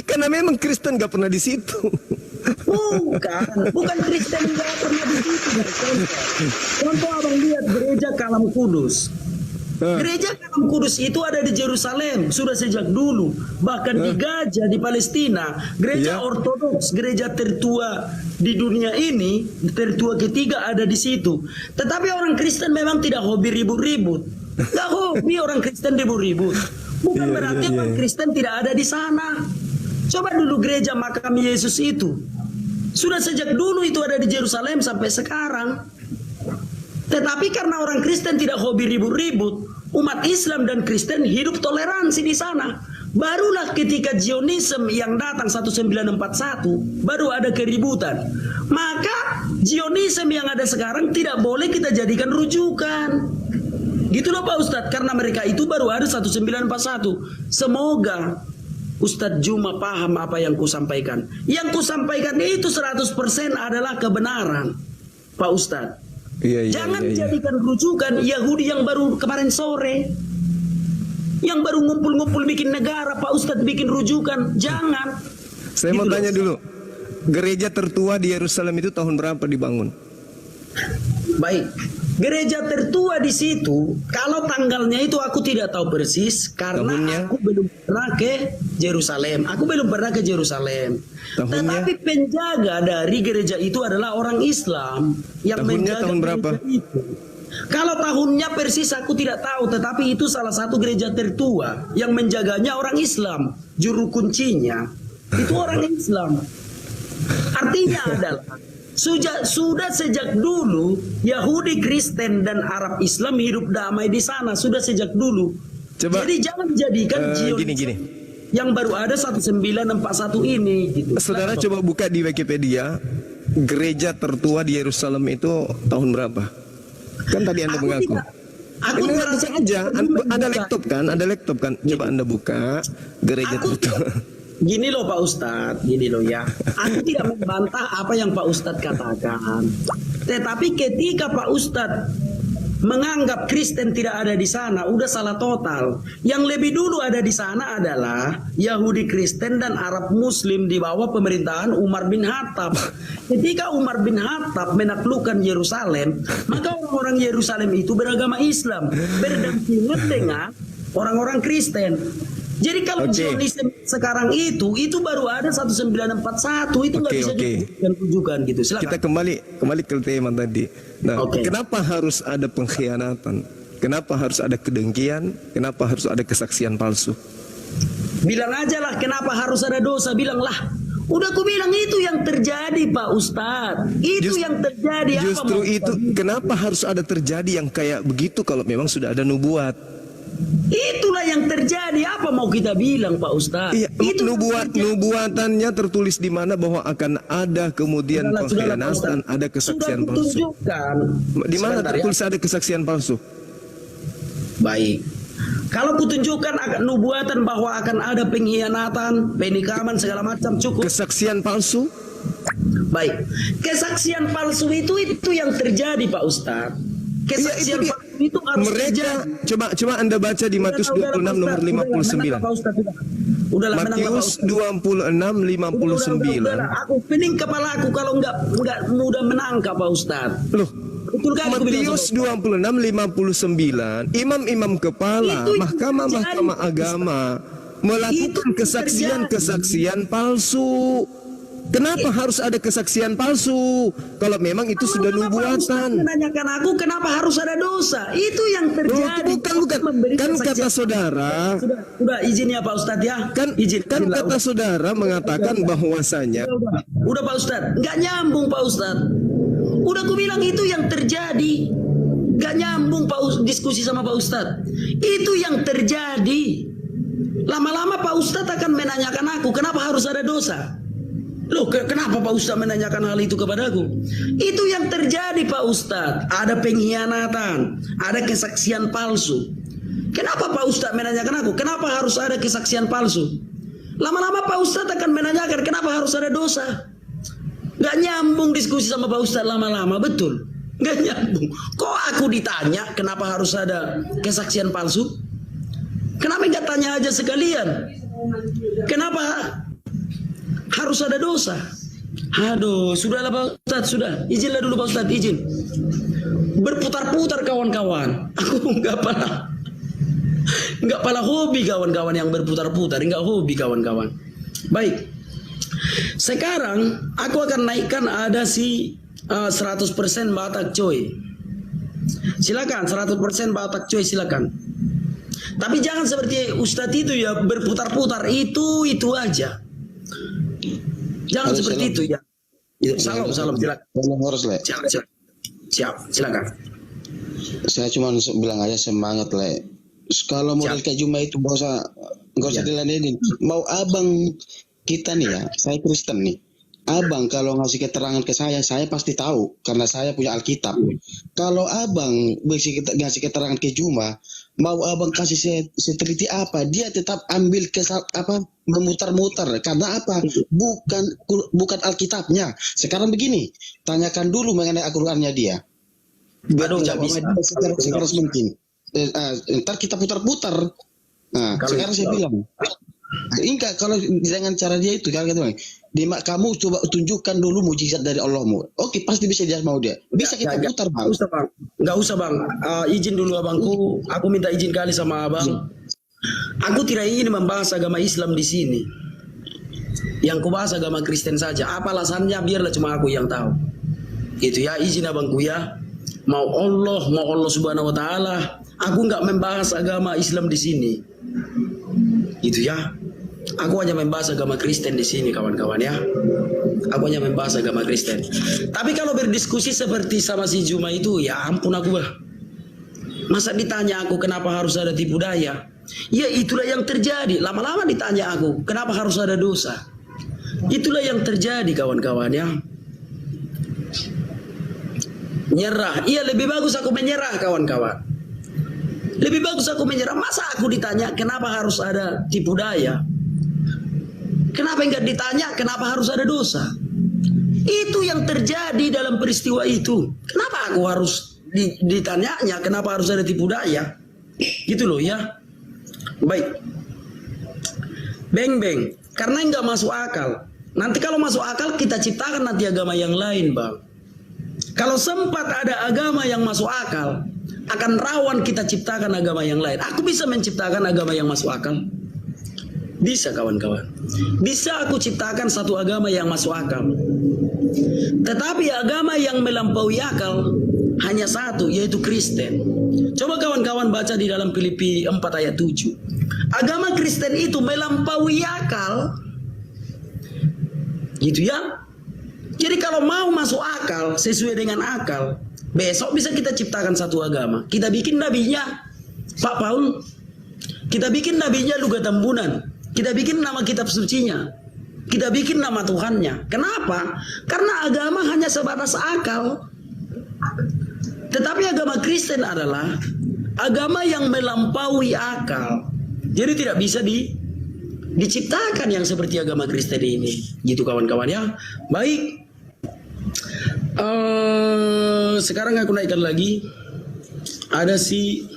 Speaker 2: Karena memang Kristen enggak pernah di situ.
Speaker 1: Bukan Kristen enggak pernah di situ. Contoh abang lihat gereja Kalam Kudus. Gereja Kalam Kudus itu ada di Yerusalem sudah sejak dulu. Bahkan di Gaza di Palestina, gereja Ortodoks, gereja tertua di dunia ini, tertua ketiga ada di situ. Tetapi orang Kristen memang tidak hobi ribut-ribut. Enggak hobi orang Kristen ribut-ribut. Bukan berarti orang Kristen tidak ada di sana. Coba dulu gereja makam Yesus itu. Sudah sejak dulu itu ada di Yerusalem sampai sekarang. Tetapi karena orang Kristen tidak hobi ribut-ribut, umat Islam dan Kristen hidup toleransi di sana. Barulah ketika Zionisme yang datang 1941, baru ada keributan. Maka Zionisme yang ada sekarang tidak boleh kita jadikan rujukan. Gitu loh Pak Ustadz, karena mereka itu baru ada 1941. Semoga Ustadz Juma paham apa yang kusampaikan. Yang kusampaikan itu 100% adalah kebenaran, Pak Ustadz. Jangan jadikan rujukan Yahudi yang baru kemarin sore, yang baru ngumpul-ngumpul bikin negara, Pak Ustadz bikin rujukan. Jangan.
Speaker 2: Saya mau tanya dulu, gereja tertua di Yerusalem itu tahun berapa dibangun?
Speaker 1: Baik, gereja tertua di situ, kalau tanggalnya itu aku tidak tahu persis karena
Speaker 2: tahunnya?
Speaker 1: Aku belum pernah ke Yerusalem. Tetapi penjaga dari gereja itu adalah orang Islam yang
Speaker 2: tahunnya
Speaker 1: menjaga
Speaker 2: tahun berapa?
Speaker 1: Itu. Kalau tahunnya persis aku tidak tahu, tetapi itu salah satu gereja tertua yang menjaganya orang Islam. Juru kuncinya itu orang Islam. Artinya adalah sudah sejak dulu Yahudi, Kristen dan Arab Islam hidup damai di sana sudah sejak dulu.
Speaker 2: Coba,
Speaker 1: jadi jangan jadikan
Speaker 2: gini.
Speaker 1: yang baru ada 1941 ini gitu.
Speaker 2: Saudara coba buka di Wikipedia, gereja tertua di Yerusalem itu tahun berapa? Kan tadi Anda mengaku.
Speaker 1: Aku
Speaker 2: ini
Speaker 1: merasa
Speaker 2: aja, ada laptop kan? Coba Anda buka gereja tertua.
Speaker 1: Gini loh Pak Ustadz, gini loh ya. Aku tidak membantah apa yang Pak Ustadz katakan. Tetapi ketika Pak Ustadz menganggap Kristen tidak ada di sana, udah salah total. Yang lebih dulu ada di sana adalah Yahudi Kristen dan Arab Muslim di bawah pemerintahan Umar bin Khattab. Ketika Umar bin Khattab menaklukkan Yerusalem, maka orang-orang Yerusalem itu beragama Islam, berdampingan dengan orang-orang Kristen. Jadi kalau Zionisme sekarang itu baru ada 1941, itu nggak bisa ditunjukkan gitu. Silakan.
Speaker 2: Kita kembali ke tema tadi. Nah, kenapa harus ada pengkhianatan? Kenapa harus ada kedengkian? Kenapa harus ada kesaksian palsu?
Speaker 1: Bilang aja lah, kenapa harus ada dosa? Bilanglah. Udah aku bilang itu yang terjadi Pak Ustadz. Itu yang terjadi.
Speaker 2: Justru itu kenapa harus ada terjadi yang kayak begitu kalau memang sudah ada nubuat?
Speaker 1: Itulah yang terjadi. Apa mau kita bilang Pak Ustadz?
Speaker 2: Iya, nubuatannya tertulis di mana bahwa akan ada kemudian pengkhianatan, ada kesaksian palsu. Di mana tertulis ada kesaksian palsu?
Speaker 1: Baik. Kalau kutunjukkan akan nubuatan bahwa akan ada pengkhianatan, penikaman segala macam, cukup.
Speaker 2: Kesaksian palsu?
Speaker 1: Baik. Kesaksian palsu itu yang terjadi Pak Ustadz. Kesaksian palsu itu harus
Speaker 2: mereka coba Anda baca di Matius 26 nomor 59. Matius 26 59.
Speaker 1: Aku pening kepala aku kalau nggak mudah menangkap Pak Ustadz.
Speaker 2: Loh, Matius 26 59, imam-imam kepala mahkamah agama melakukan kesaksian palsu. Kenapa harus ada kesaksian palsu? Kalau memang itu sudah nubuatan.
Speaker 1: Menanyakan aku kenapa harus ada dosa? Itu yang terjadi.
Speaker 2: Bukan. Kan kata saudara.
Speaker 1: Sudah izin ya Pak Ustadz ya.
Speaker 2: Kan kata saudara mengatakan bahwasanya.
Speaker 1: Udah Pak Ustadz, nggak nyambung Pak Ustadz. Udah aku bilang itu yang terjadi. diskusi sama Pak Ustadz. Itu yang terjadi. Lama-lama Pak Ustadz akan menanyakan aku, kenapa harus ada dosa? Loh, kenapa Pak Ustadz menanyakan hal itu kepadaku? Itu yang terjadi Pak Ustadz. Ada pengkhianatan, ada kesaksian palsu. Kenapa Pak Ustadz menanyakan aku? Kenapa harus ada kesaksian palsu? Lama-lama Pak Ustadz akan menanyakan kenapa harus ada dosa. Gak nyambung diskusi sama Pak Ustadz lama-lama, betul? Gak nyambung. Kok aku ditanya kenapa harus ada kesaksian palsu? Kenapa nggak tanya aja sekalian? Kenapa harus ada dosa? Aduh, sudahlah Pak Ustadz, sudah. Izinlah dulu Pak Ustadz, izin. Berputar-putar kawan-kawan. Aku nggak pala hobi kawan-kawan yang berputar-putar, nggak hobi kawan-kawan. Baik. Sekarang aku akan naikkan ada si 100% Batak coy. Silakan 100% Batak coy, silakan. Tapi jangan seperti Ustadz itu ya, berputar-putar itu aja. Jangan seperti itu ya. Salam silakan. Silakan.
Speaker 4: Saya cuma bilang aja semangat le. Kalau model kayak Juma itu nggak usah diladenin. Mau abang kita nih ya, saya Kristen nih. Abang kalau ngasih keterangan ke saya pasti tahu karena saya punya Alkitab. Kalau abang ngasih keterangan ke Juma, mau abang kasih seteliti apa, dia tetap ambil memutar-mutar karena apa? Bukan Alkitabnya. Sekarang begini, tanyakan dulu mengenai Al-Qur'annya dia. Biar jawab dia sekeras mungkin. Ntar kita putar-putar. Nah, sekarang saya bilang, enggak, kalau dengan cara dia itu kan kamu coba tunjukkan dulu mujizat dari Allahmu. Oke, pasti bisa dia mau dia. Bisa kita putar, Bang.
Speaker 1: Enggak usah, Bang. Izin dulu abangku. Aku minta izin kali sama abang. Aku tidak ingin membahas agama Islam di sini. Yang ku bahas agama Kristen saja. Apa alasannya biarlah cuma aku yang tahu. Itu ya, izin abangku ya. Mau Allah Subhanahu wa taala. Aku enggak membahas agama Islam di sini. Itu ya. Aku hanya membahas agama Kristen di sini kawan-kawan ya. Aku hanya membahas agama Kristen. Tapi kalau berdiskusi seperti sama si Juma itu, ya ampun aku bah. Masa ditanya aku kenapa harus ada tipu daya? Ya itulah yang terjadi. Lama-lama ditanya aku kenapa harus ada dosa. Itulah yang terjadi kawan-kawan ya. Nyerah. Iya, lebih bagus aku menyerah kawan-kawan. Lebih bagus aku menyerah. Masa aku ditanya kenapa harus ada tipu daya? Kenapa enggak ditanya kenapa harus ada dosa? Itu yang terjadi dalam peristiwa itu. Kenapa aku harus ditanyanya kenapa harus ada tipu daya? Gitu loh ya. Baik. Beng. Karena enggak masuk akal. Nanti kalau masuk akal kita ciptakan nanti agama yang lain, Bang. Kalau sempat ada agama yang masuk akal, akan rawan kita ciptakan agama yang lain. Aku bisa menciptakan agama yang masuk akal? Bisa kawan-kawan. Bisa aku ciptakan satu agama yang masuk akal. Tetapi agama yang melampaui akal hanya satu, yaitu Kristen. Coba kawan-kawan baca di dalam Filipi 4 ayat 7. Agama Kristen itu melampaui akal. Gitu ya. Jadi kalau mau masuk akal, sesuai dengan akal, besok bisa kita ciptakan satu agama. Kita bikin nabinya Pak Paul. Kita bikin nabinya Luga Tambunan. Kita bikin nama kitab sucinya. Kita bikin nama Tuhannya. Kenapa? Karena agama hanya sebatas akal. Tetapi agama Kristen adalah agama yang melampaui akal. Jadi tidak bisa diciptakan yang seperti agama Kristen ini. Gitu kawan-kawan ya. Baik. Sekarang aku naikkan lagi. Ada si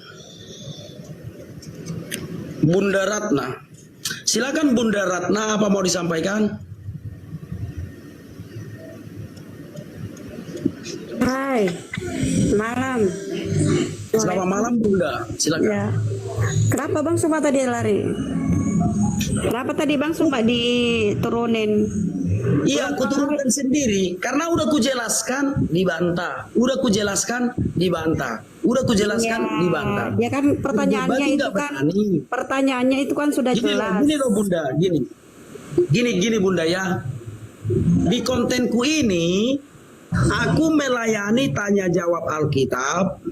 Speaker 1: Bunda Ratna. Silakan Bunda Ratna, apa mau disampaikan?
Speaker 5: Hai, malam.
Speaker 1: Selamat malam Bunda, silakan.
Speaker 5: Ya. Kenapa Bang Sumpa tadi lari? Kenapa tadi Bang Sumpa diturunin?
Speaker 1: Iya, aku turunkan sendiri karena udah kujelaskan dibantah, udah kujelaskan dibantah, udah kujelaskan dibantah.
Speaker 5: Ya kan pertanyaannya itu kan, pertanyaannya itu kan sudah jelas.
Speaker 1: Gini loh Bunda, gini Bunda ya. Di kontenku ini aku melayani tanya jawab Alkitab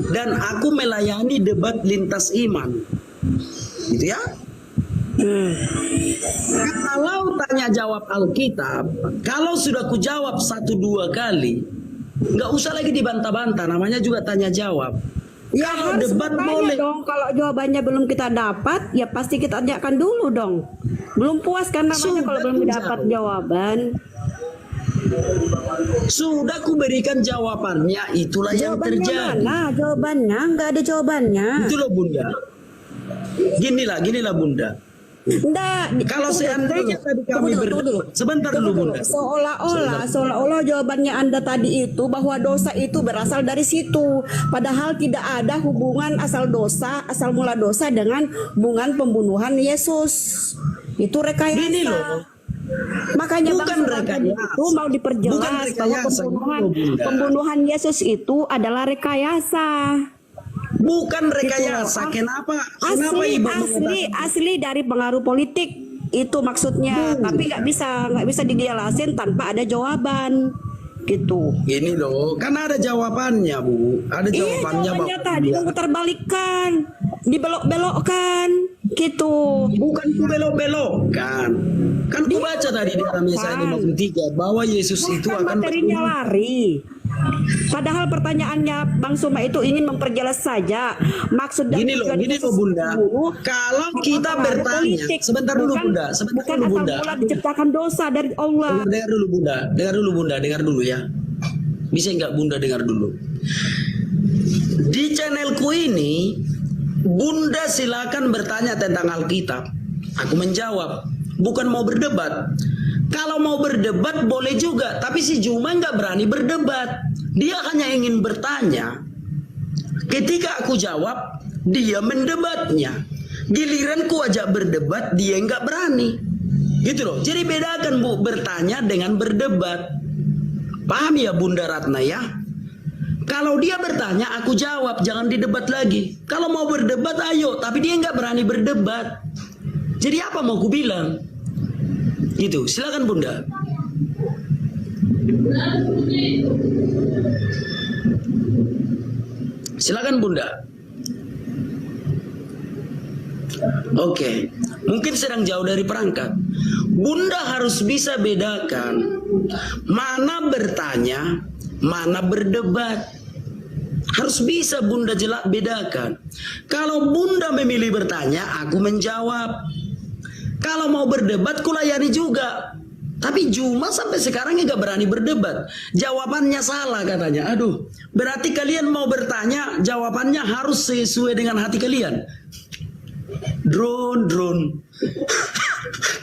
Speaker 1: dan aku melayani debat lintas iman. Gitu ya. Kalau tanya jawab Alkitab, kalau sudah ku jawab 1-2 kali, nggak usah lagi dibantah-bantah, namanya juga tanya jawab.
Speaker 5: Ya
Speaker 1: Kalau
Speaker 5: harus
Speaker 1: debat
Speaker 5: bertanya
Speaker 1: boleh.
Speaker 5: dong. Kalau jawabannya belum kita dapat, ya pasti kita tanyakan dulu dong. Belum puas kan namanya
Speaker 1: Sudah
Speaker 5: kalau belum dapat
Speaker 1: dijawab.
Speaker 5: jawaban.
Speaker 1: Sudah ku berikan jawabannya, itulah yang
Speaker 5: Jawabannya
Speaker 1: terjadi.
Speaker 5: mana? Jawabannya nggak ada jawabannya.
Speaker 1: Itu loh Bunda. Ginilah Bunda.
Speaker 5: Nggak.
Speaker 1: Kalau seandainya tadi kami
Speaker 5: tunggu dulu.
Speaker 1: sebentar dulu Bunda.
Speaker 5: Seolah-olah jawabannya Anda tadi itu bahwa dosa itu berasal dari situ. Padahal tidak ada hubungan asal mula dosa dengan hubungan pembunuhan Yesus. Itu rekayasa.
Speaker 1: Gini loh.
Speaker 5: Makanya
Speaker 1: Bukan
Speaker 5: Bang Surat tadi
Speaker 1: rekayasa.
Speaker 5: itu mau diperjelas
Speaker 1: Bukan
Speaker 5: bahwa
Speaker 1: rekayasa, Bunda.
Speaker 5: pembunuhan Yesus itu adalah rekayasa.
Speaker 1: Bukan
Speaker 5: Gitu
Speaker 1: rekayasa.
Speaker 5: loh.
Speaker 1: Kenapa Ibu mengatakan-
Speaker 5: Asli dari pengaruh politik itu maksudnya. Tapi nggak bisa dijelasin tanpa ada jawaban gitu.
Speaker 1: Gini loh, kan ada jawabannya Bu. Ada jawabannya
Speaker 5: Jawabannya
Speaker 1: Bapak.
Speaker 5: tadi memutarbalikkan, dibelok-belokkan gitu.
Speaker 1: Bukan ku belok-belokkan. Kan ku baca tadi di dalam Yesaya 53 bahwa Yesus itu
Speaker 5: Bukan
Speaker 1: akan
Speaker 5: materinya lari. Padahal pertanyaannya Bang Suma itu ingin memperjelas saja maksud dan
Speaker 1: Gini loh Bunda. Kalau kita bertanya, sebentar dulu Bunda, sebentar dulu Bunda.
Speaker 5: Bukan diciptakan dosa dari Allah.
Speaker 1: Dengar dulu Bunda, dengar dulu ya. Bisa nggak Bunda dengar dulu? Di channelku ini, Bunda silakan bertanya tentang Alkitab. Aku menjawab, bukan mau berdebat. Kalau mau berdebat boleh juga, tapi si Juma nggak berani berdebat. Dia hanya ingin bertanya. Ketika aku jawab, dia mendebatnya. Giliran ku ajak berdebat, dia nggak berani. Gitu loh. Jadi bedakan Bu, bertanya dengan berdebat. Paham ya Bunda Ratna ya? Kalau dia bertanya, aku jawab, jangan didebat lagi. Kalau mau berdebat, ayo. Tapi dia nggak berani berdebat. Jadi apa mau ku bilang? Gitu, silakan Bunda. Silakan Bunda. Oke, mungkin sedang jauh dari perangkat. Bunda harus bisa bedakan mana bertanya, mana berdebat. Harus bisa Bunda bedakan. Kalau Bunda memilih bertanya, aku menjawab. Kalau mau berdebat, kulayani juga. Tapi Juma sampai sekarang nggak berani berdebat. Jawabannya salah katanya. Aduh, berarti kalian mau bertanya, jawabannya harus sesuai dengan hati kalian. Drone.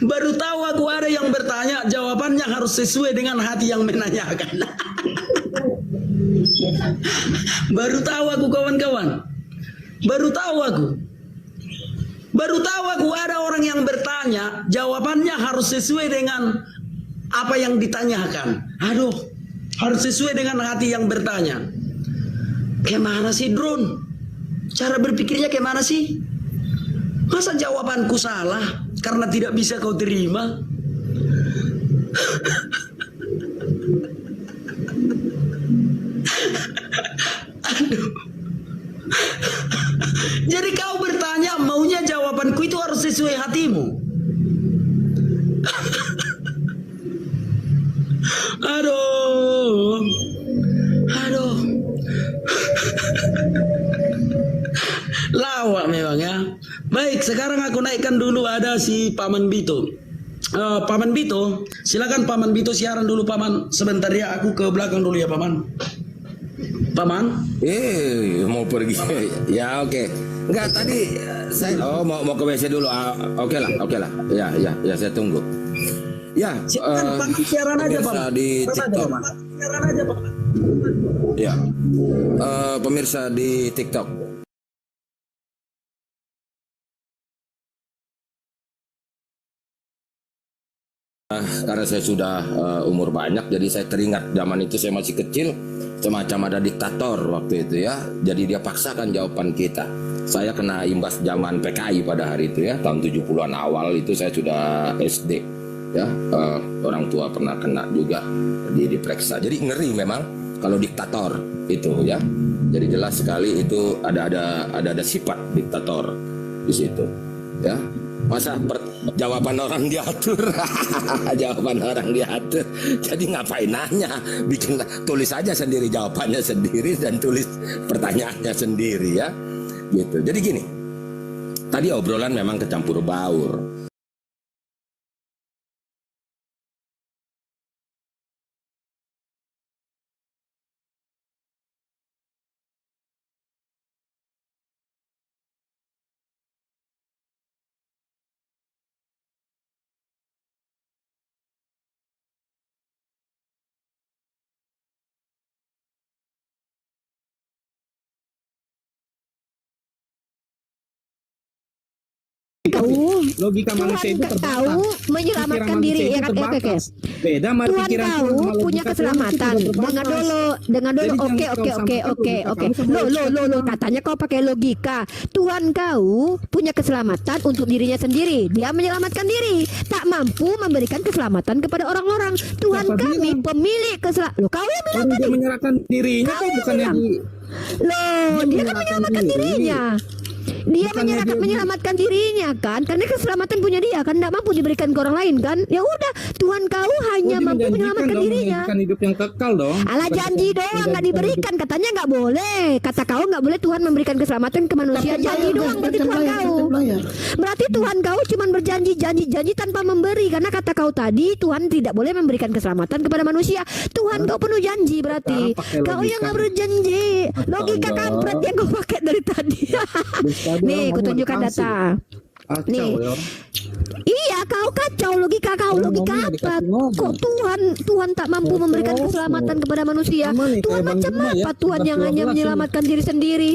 Speaker 1: Baru tahu aku ada yang bertanya, jawabannya harus sesuai dengan hati yang menanyakan. Baru tahu aku kawan-kawan. Baru tahu aku ada orang yang bertanya, jawabannya harus sesuai dengan apa yang ditanyakan. Aduh, harus sesuai dengan hati yang bertanya. Gimana sih Drone? Cara berpikirnya gimana sih? Masa jawabanku salah karena tidak bisa kau terima? Aduh. Jadi kau bertanya, maunya jawabanku itu harus sesuai hatimu. Aduh. Lawak memang ya. Baik, sekarang aku naikkan dulu ada si Paman Bito. Paman Bito, silakan Paman Bito siaran dulu Paman. Sebentar ya, aku ke belakang dulu ya Paman. Paman?
Speaker 6: Mau pergi. Ya oke. Enggak tadi saya mau ke WC dulu. Oke lah. Ya saya tunggu. Ya,
Speaker 1: Silakan Paman siaran aja
Speaker 6: pemirsa
Speaker 1: Paman.
Speaker 6: di
Speaker 1: Siaran aja,
Speaker 6: TikTok.
Speaker 1: Paman. Siaran aja Paman.
Speaker 6: Ya. Pemirsa di TikTok. Karena saya sudah umur banyak, jadi saya teringat zaman itu saya masih kecil, semacam ada diktator waktu itu ya. Jadi dia paksakan jawaban kita. Saya kena imbas zaman PKI pada hari itu ya, tahun 70-an awal itu saya sudah SD ya. Orang tua pernah kena juga, diperiksa. Jadi ngeri memang kalau diktator itu ya. Jadi jelas sekali itu ada sifat diktator di situ. Ya, masa jawaban orang diatur, jawaban orang diatur. Jadi ngapain nanya? Tulis aja sendiri jawabannya sendiri dan tulis pertanyaannya sendiri ya. Gitu. Jadi gini. Tadi obrolan memang kecampur baur.
Speaker 7: Logika manusia itu terbatas.
Speaker 8: Tahu menyelamatkan
Speaker 7: Pikiran
Speaker 8: diri
Speaker 7: manusia
Speaker 8: ya
Speaker 7: itu
Speaker 8: kan
Speaker 7: terbatas. Beda sama
Speaker 8: Tuhan
Speaker 7: pikiran
Speaker 8: tahu
Speaker 7: Tuhan sama
Speaker 8: punya
Speaker 7: logika
Speaker 8: keselamatan.
Speaker 7: Tuhan itu juga
Speaker 8: Dengar
Speaker 7: terbatas.
Speaker 8: dulu.
Speaker 7: Jadi
Speaker 8: Oke.
Speaker 7: jangan kau sampaikan logika kamu sama
Speaker 8: Lo katanya kau pakai logika. Tuhan kau punya keselamatan untuk dirinya sendiri. Dia menyelamatkan diri. Tak mampu memberikan keselamatan kepada orang-orang. Tuhan
Speaker 7: Siapa
Speaker 8: kami
Speaker 7: bilang?
Speaker 8: pemilik keselamatan. Lo kau yang bilang
Speaker 7: Orang dia
Speaker 8: tadi.
Speaker 7: menyerahkan dirinya
Speaker 8: Kau
Speaker 7: kok
Speaker 8: yang
Speaker 7: bukannya
Speaker 8: bilang.
Speaker 7: di
Speaker 8: Loh, dia kan menyelamatkan dirinya. Dia
Speaker 7: Bukannya dia-
Speaker 8: menyelamatkan dirinya kan, karena keselamatan punya dia kan, tidak mampu diberikan ke orang lain kan. Ya udah, Tuhan kau hanya
Speaker 7: dia
Speaker 8: mampu
Speaker 7: menjanjikan
Speaker 8: menyelamatkan
Speaker 7: dong,
Speaker 8: dirinya.
Speaker 7: menjanjikan hidup yang kekal dong.
Speaker 8: Alah janji doang nggak diberikan, katanya nggak boleh. Kata kau nggak boleh Tuhan memberikan keselamatan ke manusia. Janji doang berarti Tuhan kau. Berarti Tuhan kau cuma berjanji janji tanpa memberi, karena kata kau tadi Tuhan tidak boleh memberikan keselamatan kepada manusia. Tuhan kau penuh janji berarti.
Speaker 7: Sekarang pakai
Speaker 8: Kau
Speaker 7: logika.
Speaker 8: yang nggak berjanji. Logika kampret yang kau pakai dari tadi. Nih, kutunjukkan data.
Speaker 7: Kacau
Speaker 8: Nih.
Speaker 7: ya.
Speaker 8: Iya, kau kacau logika kau.
Speaker 7: Orang
Speaker 8: Logika
Speaker 7: ngomongnya
Speaker 8: apa?
Speaker 7: dikasih ngomong.
Speaker 8: Kok Tuhan tak mampu memberikan keselamatan kepada manusia?
Speaker 7: Sama nih,
Speaker 8: Tuhan
Speaker 7: kayak Bang
Speaker 8: macam
Speaker 7: Juma ya,
Speaker 8: apa Tuhan yang
Speaker 7: 11
Speaker 8: hanya
Speaker 7: ini.
Speaker 8: menyelamatkan diri sendiri?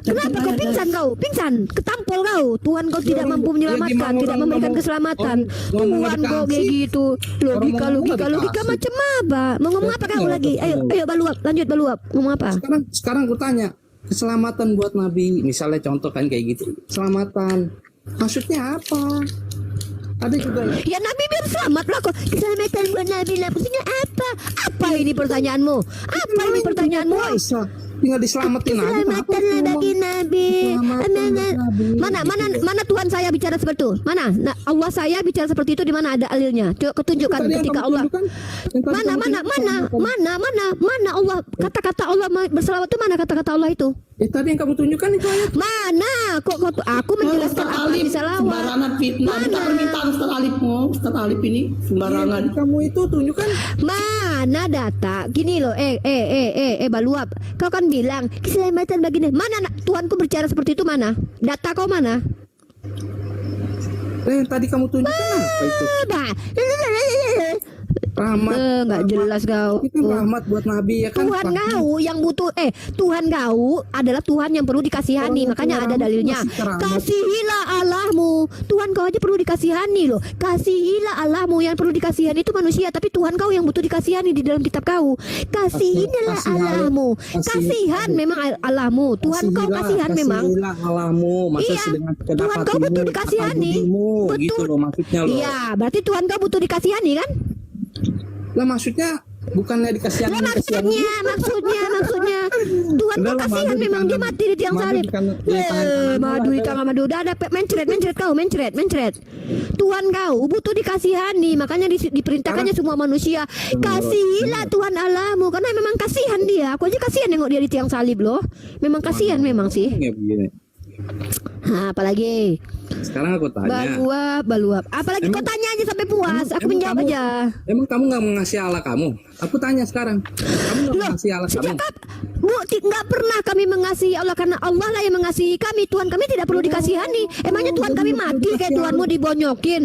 Speaker 8: Kenapa kau pingsan kau? Pingsan, ketampol kau. Tuhan kau tidak
Speaker 7: orang-
Speaker 8: mampu menyelamatkan,
Speaker 7: gimana
Speaker 8: tidak
Speaker 7: orang
Speaker 8: memberikan
Speaker 7: ngomong-
Speaker 8: keselamatan.
Speaker 7: orang ngomong
Speaker 8: Tuhan kau kayak
Speaker 7: dikasih.
Speaker 8: gitu.
Speaker 7: Orang
Speaker 8: Logika
Speaker 7: ngomong
Speaker 8: logika
Speaker 7: dikasih.
Speaker 8: macam apa? Mau ngomong apa kau
Speaker 7: Betul,
Speaker 8: lagi? Ayo
Speaker 7: betul.
Speaker 8: ayo baluap, lanjut baluap. Ngomong apa?
Speaker 7: Sekarang aku tanya, keselamatan buat Nabi, misalnya contoh kan kayak gitu. Keselamatan. Maksudnya apa? Ada juga
Speaker 8: Ya Nabi biar selamat lah kok. Keselamatan buat Nabi lah. Maksudnya apa? Apa ini pertanyaanmu? Apa ini pertanyaanmu?
Speaker 7: Bisa tinggal diselamatin aja.
Speaker 8: Keselamatan lah bagi Nabi. Mana Tuhan saya bicara seperti itu? Mana? Nah, Allah saya bicara seperti itu di mana ada alilnya? Coba ketunjukkan ketika Allah. Mana Allah kata-kata Allah berselawat itu, mana kata-kata Allah itu?
Speaker 7: Tadi yang kamu tunjukkan itu ayat.
Speaker 8: Mana? Kok aku menjelaskan apa di salawat?
Speaker 9: Sembarangan fitnah. Minta permintaan Ustaz Alifmu. Ustaz Alif ini sembarangan.
Speaker 7: Kamu itu tunjukkan.
Speaker 8: Mana data? Gini loh, baluap. Kau kan bilang keselamatan bagi Nabi. Mana Tuhanku bicara seperti itu mana? Data kau mana?
Speaker 7: Yang tadi kamu tunjukkan apa itu?
Speaker 8: Bah.
Speaker 7: Rahmat.
Speaker 8: Nggak jelas kau.
Speaker 7: Itu rahmat buat Nabi ya kan.
Speaker 8: Tuhan kau yang butuh Tuhan kau adalah Tuhan yang perlu dikasihani.
Speaker 7: Orang
Speaker 8: Makanya
Speaker 7: yang
Speaker 8: ada dalilnya.
Speaker 7: masih keramat.
Speaker 8: Kasihilah Allahmu. Tuhan kau aja perlu dikasihani loh. Kasihilah Allahmu, yang perlu dikasihani itu manusia, tapi Tuhan kau yang butuh dikasihani di dalam kitab kau. Kasihilah Allahmu. Kasihan memang Allahmu. Tuhan kau kasihan memang.
Speaker 7: Kasihilah Allahmu. Masa
Speaker 8: Iya,
Speaker 7: sedang
Speaker 8: Tuhan kau butuh dikasihani.
Speaker 7: Gitu loh maksudnya loh.
Speaker 8: Iya, berarti Tuhan kau butuh dikasihani kan?
Speaker 7: Lah maksudnya bukannya dikasihani.
Speaker 8: Lah maksudnya Tuhan kau kasihan memang, dia mati di tiang salib. Madu di tangan madu. Udah ada mencret. Tuhan kau butuh dikasihani, makanya diperintahkannya semua manusia. Kasihilah Tuhan Allahmu, karena memang kasihan dia. Aku aja kasihan nengok dia di tiang salib loh. Memang kasihan memang sih. Apalagi
Speaker 7: Sekarang aku tanya.
Speaker 8: baluap. Apalagi kau tanya aja sampai puas. Aku menjawab
Speaker 7: kamu-
Speaker 8: aja.
Speaker 7: Emang kamu nggak mengasihi Allah kamu? Aku tanya sekarang. Kamu nggak mengasihi Allah kamu?
Speaker 8: Sejak nggak pernah kami mengasihi Allah, karena Allah lah yang mengasihi kami. Tuhan kami tidak perlu dikasihani. Emangnya Tuhan kami mati kayak Tuhanmu dibonyokin?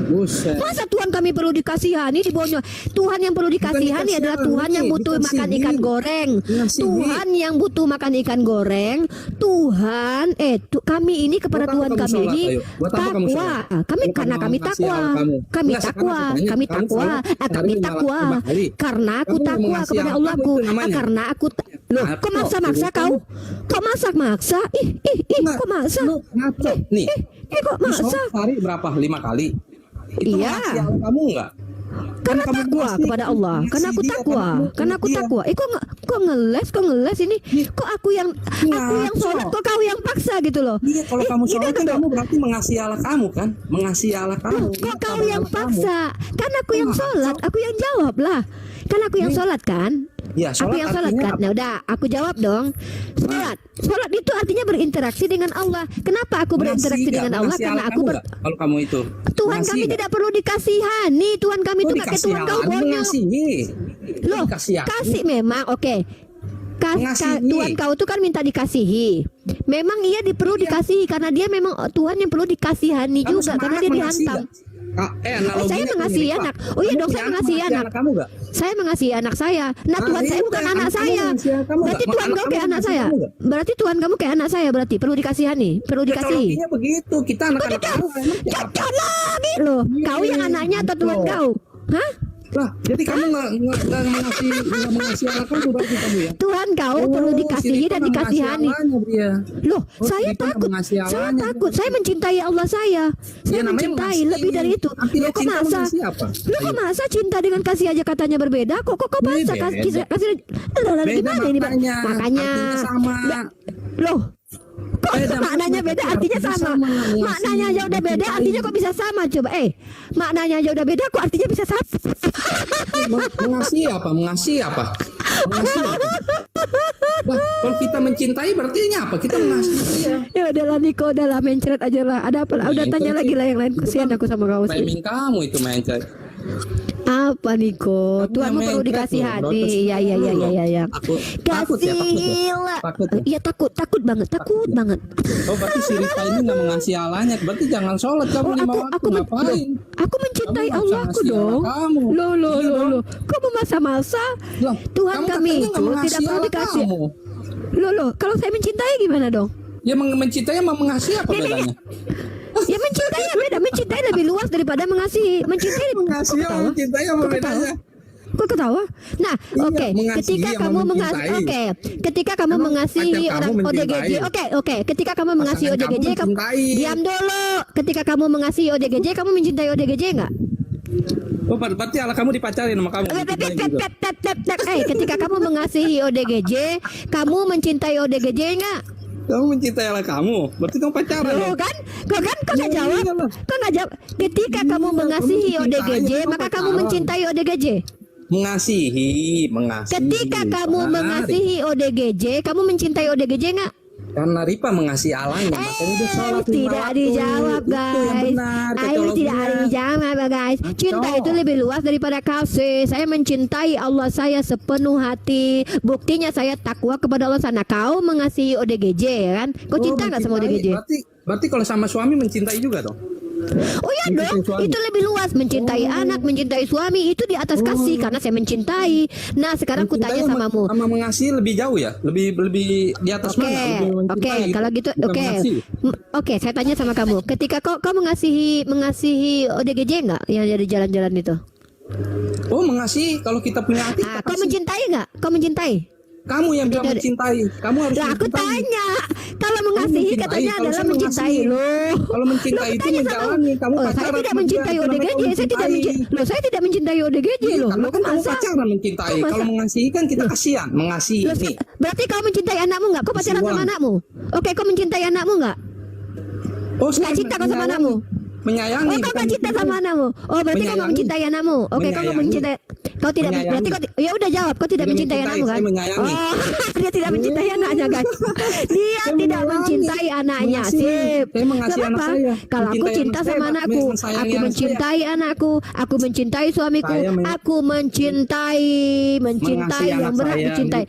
Speaker 7: Buset.
Speaker 8: Masa Tuhan kami perlu dikasihani dibonyok? Tuhan yang perlu dikasihani
Speaker 7: dikasihani,
Speaker 8: adalah Tuhan yang butuh
Speaker 7: dikasihi.
Speaker 8: makan ikan goreng.
Speaker 7: Dikasihi.
Speaker 8: Tuhan yang butuh makan ikan goreng. Tuhan kami ini kepada
Speaker 7: Buat apa
Speaker 8: Tuhan
Speaker 7: kamu
Speaker 8: kami
Speaker 7: sholat,
Speaker 8: ini
Speaker 7: ayo? Buat apa kamu
Speaker 8: takwa.
Speaker 7: sholat?
Speaker 8: Kami
Speaker 7: Bukan
Speaker 8: karena
Speaker 7: mau
Speaker 8: kami
Speaker 7: mengasihi
Speaker 8: takwa.
Speaker 7: Allah kamu.
Speaker 8: Kami
Speaker 7: Enggak,
Speaker 8: takwa.
Speaker 7: sekarang aku tanya,
Speaker 8: Kami
Speaker 7: kamu
Speaker 8: takwa.
Speaker 7: sholat
Speaker 8: Kami
Speaker 7: sehari 5
Speaker 8: takwa.
Speaker 7: kali.
Speaker 8: Karena aku
Speaker 7: Kamu
Speaker 8: takwa
Speaker 7: mengasihi
Speaker 8: kepada
Speaker 7: Allah,
Speaker 8: Allahku.
Speaker 7: itu namanya.
Speaker 8: Karena aku loh,
Speaker 7: Ngaco,
Speaker 8: kok maksa kau? Kok maksa? Ih,
Speaker 7: Enggak,
Speaker 8: kok maksa?
Speaker 7: lu ngaco. Nih,
Speaker 8: Kok
Speaker 7: lu
Speaker 8: maksa?
Speaker 7: sholat sehari berapa? 5 kali. Itu
Speaker 8: Iya.
Speaker 7: mengasihi Allah kamu enggak?
Speaker 8: Karena
Speaker 7: kamu
Speaker 8: takwa
Speaker 7: mengasihi,
Speaker 8: kepada Allah.
Speaker 7: mengasihi
Speaker 8: Karena aku
Speaker 7: dia,
Speaker 8: takwa. Karena aku
Speaker 7: dia.
Speaker 8: takwa. Kok ngeles ini? Kok aku yang sholat, kok kau yang paksa gitu loh?
Speaker 7: Iya, kalau kamu
Speaker 8: gitu
Speaker 7: sholat kan
Speaker 8: dong.
Speaker 7: kamu berarti mengasihi Allah kamu kan? Mengasihi Allah kamu.
Speaker 8: Loh, kok kau yang paksa? Kan aku yang sholat, aku yang jawab lah. Kan aku yang sholat kan?
Speaker 7: Ya,
Speaker 8: Aku yang sholat
Speaker 7: artinya
Speaker 8: kan? Nah udah, aku jawab dong. Sholat itu artinya berinteraksi dengan Allah. Kenapa aku berinteraksi dengan Allah? Karena aku
Speaker 7: kalau kamu itu
Speaker 8: Tuhan
Speaker 7: mengasihi
Speaker 8: kami
Speaker 7: nggak?
Speaker 8: tidak perlu dikasihani. Tuhan kami itu
Speaker 7: Oh,
Speaker 8: nggak kayak Tuhan kau
Speaker 7: dikasihani,
Speaker 8: bonyok.
Speaker 7: mengasihi.
Speaker 8: Loh,
Speaker 7: Dikasihani.
Speaker 8: kasih memang oke.
Speaker 7: Mengasihi.
Speaker 8: Tuhan kau itu kan minta dikasihi. Memang ia perlu dikasihi karena dia memang Tuhan yang perlu dikasihani
Speaker 7: Kamu
Speaker 8: juga
Speaker 7: sama
Speaker 8: karena
Speaker 7: anak
Speaker 8: dia
Speaker 7: mengasihi
Speaker 8: dihantam.
Speaker 7: nggak? Analoginya
Speaker 8: Saya
Speaker 7: tuh
Speaker 8: mengasihi
Speaker 7: mirip, Pak.
Speaker 8: anak. Oh iya dong, saya mengasihi anak.
Speaker 7: Kamu nggak?
Speaker 8: Saya mengasihi anak saya. Nah, Tuhan
Speaker 7: iya
Speaker 8: saya
Speaker 7: udah,
Speaker 8: bukan anak
Speaker 7: anak kamu
Speaker 8: saya.
Speaker 7: mengasihi kamu
Speaker 8: Berarti
Speaker 7: nggak?
Speaker 8: Tuhan
Speaker 7: Anak
Speaker 8: kamu
Speaker 7: kamu
Speaker 8: kayak anak
Speaker 7: mengasihi
Speaker 8: saya.
Speaker 7: kamu nggak?
Speaker 8: Berarti Tuhan kamu kayak anak saya. Berarti perlu dikasihani, perlu
Speaker 7: Ya,
Speaker 8: dikasihi.
Speaker 7: analoginya begitu. Kita anak-anak kamu emang siapa?
Speaker 8: Cocok lagi loh. Kau yang anaknya atau Tuhan
Speaker 7: Loh.
Speaker 8: kau? Hah?
Speaker 7: Lah, jadi kamu nggak mengasihi Allah kamu berarti kamu ya?
Speaker 8: Tuhan kau perlu dikasihi dan dikasihani. Loh, saya
Speaker 7: Siripun
Speaker 8: takut.
Speaker 7: mengasihi
Speaker 8: Saya
Speaker 7: Allahnya.
Speaker 8: takut. Saya mencintai Allah saya. Saya
Speaker 7: Ya, namanya
Speaker 8: mencintai
Speaker 7: mengasihi.
Speaker 8: lebih dari itu.
Speaker 7: Artinya
Speaker 8: Loh, kok
Speaker 7: cinta
Speaker 8: masa?
Speaker 7: mengasihi apa?
Speaker 8: Loh, kok masa cinta dengan kasih aja katanya berbeda? Kok masa
Speaker 7: Beda.
Speaker 8: kasih
Speaker 7: Beda
Speaker 8: gimana ini, Pak?
Speaker 7: maknanya.
Speaker 8: Makanya
Speaker 7: Artinya sama.
Speaker 8: Loh, kok
Speaker 7: Beda
Speaker 8: maknanya beda artinya sama.
Speaker 7: mengasihi,
Speaker 8: Maknanya aja udah beda
Speaker 7: mencintai.
Speaker 8: artinya kok bisa sama coba? Maknanya aja udah beda kok artinya bisa sama.
Speaker 7: Mengasihi apa? Mengasihi apa? Mengasihi apa? Bah, kalau kita mencintai berarti ini apa? Kita mengasihi dia.
Speaker 8: Ya udahlah Niko, udahlah mencret aja lah. Ada apa? Udah tanya lagi lah yang lain. Kesian aku sama kau.
Speaker 7: Timing kamu itu mencet.
Speaker 8: Apa Niko?
Speaker 7: Kamu
Speaker 8: Tuhan
Speaker 7: yang
Speaker 8: perlu
Speaker 7: mencret
Speaker 8: dikasihani.
Speaker 7: loh, protes
Speaker 8: Ya.
Speaker 7: Takut ya, takut ya?
Speaker 8: Kasihlah.
Speaker 7: Takut ya?
Speaker 8: Iya takut banget.
Speaker 7: Oh berarti si Rita ini nggak mengasihi Allahnya. Berarti jangan sholat kamu lima waktu. Ngapain?
Speaker 8: Aku mencintai
Speaker 7: Kamu nggak
Speaker 8: Allah
Speaker 7: usah
Speaker 8: aku
Speaker 7: ngasih
Speaker 8: dong.
Speaker 7: Allah kamu.
Speaker 8: Loh.
Speaker 7: Iya dong.
Speaker 8: Kok memasa-masa?
Speaker 7: Loh,
Speaker 8: Tuhan
Speaker 7: kamu
Speaker 8: kami
Speaker 7: katanya nggak
Speaker 8: itu
Speaker 7: mengasihi
Speaker 8: tidak perlu
Speaker 7: Allah
Speaker 8: dikasih.
Speaker 7: kamu.
Speaker 8: Loh. Kalau saya mencintai gimana dong?
Speaker 7: Ya mencintai sama mengasihi apa bedanya?
Speaker 8: Ya mencintai ya beda. Mencintai lebih luas daripada mengasihi. Mencintai
Speaker 7: Mengasihi sama mencintai apa
Speaker 8: Kok ketawa?
Speaker 7: bedanya?
Speaker 8: Kok ketawa? Nah,
Speaker 7: Iya,
Speaker 8: oke.
Speaker 7: mengasihi
Speaker 8: Ketika
Speaker 7: sama
Speaker 8: kamu
Speaker 7: mencintai.
Speaker 8: ketika kamu
Speaker 7: Emang
Speaker 8: mengasihi
Speaker 7: pacar
Speaker 8: orang
Speaker 7: kamu
Speaker 8: ODGJ,
Speaker 7: mencintai.
Speaker 8: oke. Ketika kamu mengasihi
Speaker 7: Pasangan
Speaker 8: ODGJ,
Speaker 7: kamu
Speaker 8: kamu
Speaker 7: mencintai.
Speaker 8: diam dulu. Ketika kamu mengasihi ODGJ, kamu mencintai ODGJ enggak?
Speaker 7: Oh berarti Allah kamu dipacarin sama kamu. Dicintai juga.
Speaker 8: Ketika kamu mengasihi ODGJ, kamu mencintai ODGJ enggak?
Speaker 7: Kamu mencintai Allah kamu. Berarti kamu pacaran
Speaker 8: Loh
Speaker 7: dong.
Speaker 8: kan? Kok nggak
Speaker 7: Iya,
Speaker 8: jawab?
Speaker 7: iyalah.
Speaker 8: Kok nggak jawab? Ketika kamu mengasihi
Speaker 7: kamu mencintai,
Speaker 8: ODGJ,
Speaker 7: kamu
Speaker 8: maka kamu
Speaker 7: pacaran.
Speaker 8: mencintai ODGJ.
Speaker 7: Mengasihi.
Speaker 8: Ketika kamu
Speaker 7: Benar.
Speaker 8: mengasihi ODGJ, kamu mencintai ODGJ enggak?
Speaker 7: Karena Ripa mengasihi Allahnya, makanya dia sholat lima
Speaker 8: Tidak
Speaker 7: waktu.
Speaker 8: dijawab
Speaker 7: Itu yang
Speaker 8: guys.
Speaker 7: benar,
Speaker 8: Ayo
Speaker 7: teologinya.
Speaker 8: tidak dijawab guys. Cinta itu lebih luas daripada kasih. Saya mencintai Allah saya sepenuh hati. Buktinya saya takwa kepada Allah sana. Kau mengasihi ODGJ ya kan? Kau cinta nggak sama
Speaker 7: mencintai.
Speaker 8: ODGJ?
Speaker 7: Berarti kalau sama suami mencintai juga dong.
Speaker 8: Oh iya
Speaker 7: Mencintai
Speaker 8: dong,
Speaker 7: suami.
Speaker 8: itu lebih luas. Mencintai anak, mencintai suami itu di atas kasih karena saya mencintai. Nah sekarang ku tanya
Speaker 7: Mencintai
Speaker 8: samamu.
Speaker 7: sama mengasihi lebih jauh ya? Lebih di atas
Speaker 8: Oke,
Speaker 7: mana? Lebih
Speaker 8: oke.
Speaker 7: mencintai,
Speaker 8: Kalau gitu,
Speaker 7: bukan
Speaker 8: oke,
Speaker 7: mengasihi.
Speaker 8: Oke. Saya tanya sama kamu. Ketika kau mengasihi ODGJ nggak yang ada jalan-jalan itu?
Speaker 7: Oh mengasihi kalau kita punya hati.
Speaker 8: Ah,
Speaker 7: kita
Speaker 8: kau
Speaker 7: kasih.
Speaker 8: mencintai nggak? Kau mencintai?
Speaker 7: Kamu yang bilang
Speaker 8: Tidak.
Speaker 7: mencintai. Kamu harus
Speaker 8: Lah aku
Speaker 7: mencintai.
Speaker 8: tanya. Kalau mengasihi
Speaker 7: mencintai,
Speaker 8: katanya
Speaker 7: kalau
Speaker 8: adalah
Speaker 7: saya
Speaker 8: mencintai
Speaker 7: mengasihi.
Speaker 8: loh.
Speaker 7: Kalau mencintai
Speaker 8: Loh,
Speaker 7: itu
Speaker 8: tanya sama
Speaker 7: menjalani. Kamu
Speaker 8: saya
Speaker 7: pacaran
Speaker 8: tidak
Speaker 7: sama
Speaker 8: mencintai
Speaker 7: dia, itu namanya
Speaker 8: ODGJ.
Speaker 7: kamu
Speaker 8: Saya tidak
Speaker 7: mencintai.
Speaker 8: Loh, saya tidak mencintai ODGJ
Speaker 7: Iya,
Speaker 8: loh.
Speaker 7: karena
Speaker 8: Loh,
Speaker 7: kan kamu
Speaker 8: masa?
Speaker 7: pacaran mencintai.
Speaker 8: Kok masa?
Speaker 7: Kalau mengasihi kan kita kasihan. Mengasihi
Speaker 8: Loh,
Speaker 7: nih.
Speaker 8: berarti kau mencintai anakmu nggak? Kau pacaran
Speaker 7: Isi
Speaker 8: sama
Speaker 7: uang.
Speaker 8: anakmu? Oke, kau mencintai anakmu nggak?
Speaker 7: Oh,
Speaker 8: Nggak cinta kau sama anakmu?
Speaker 7: Menyayangi.
Speaker 8: Oh, kau nggak cinta sama anakmu? Oh, berarti kau nggak
Speaker 7: Menyayangi.
Speaker 8: mencintai anakmu? Oke, kau nggak
Speaker 7: Menyayangi.
Speaker 8: mencintai. Kau tidak.
Speaker 7: Menyayangi.
Speaker 8: Berarti kau. Ya udah jawab. Kau tidak
Speaker 7: Tidak
Speaker 8: mencintai
Speaker 7: mencintai,
Speaker 8: anakmu kan?
Speaker 7: saya menyayangi.
Speaker 8: Oh, dia tidak mencintai anaknya guys. Dia
Speaker 7: Saya
Speaker 8: tidak
Speaker 7: menyayangi.
Speaker 8: mencintai anaknya.
Speaker 7: Mengasihi.
Speaker 8: Sip.
Speaker 7: Saya mengasihi
Speaker 8: Nggak
Speaker 7: anak
Speaker 8: apa-apa.
Speaker 7: saya.
Speaker 8: Kalau aku
Speaker 7: Mencintai
Speaker 8: cinta
Speaker 7: anak
Speaker 8: sama
Speaker 7: saya,
Speaker 8: anakku,
Speaker 7: mensayangi
Speaker 8: aku
Speaker 7: anak
Speaker 8: mencintai anakku, aku mencintai suamiku,
Speaker 7: Saya
Speaker 8: aku mencintai
Speaker 7: Mengasihi
Speaker 8: yang
Speaker 7: anak
Speaker 8: berat
Speaker 7: saya.
Speaker 8: mencintai.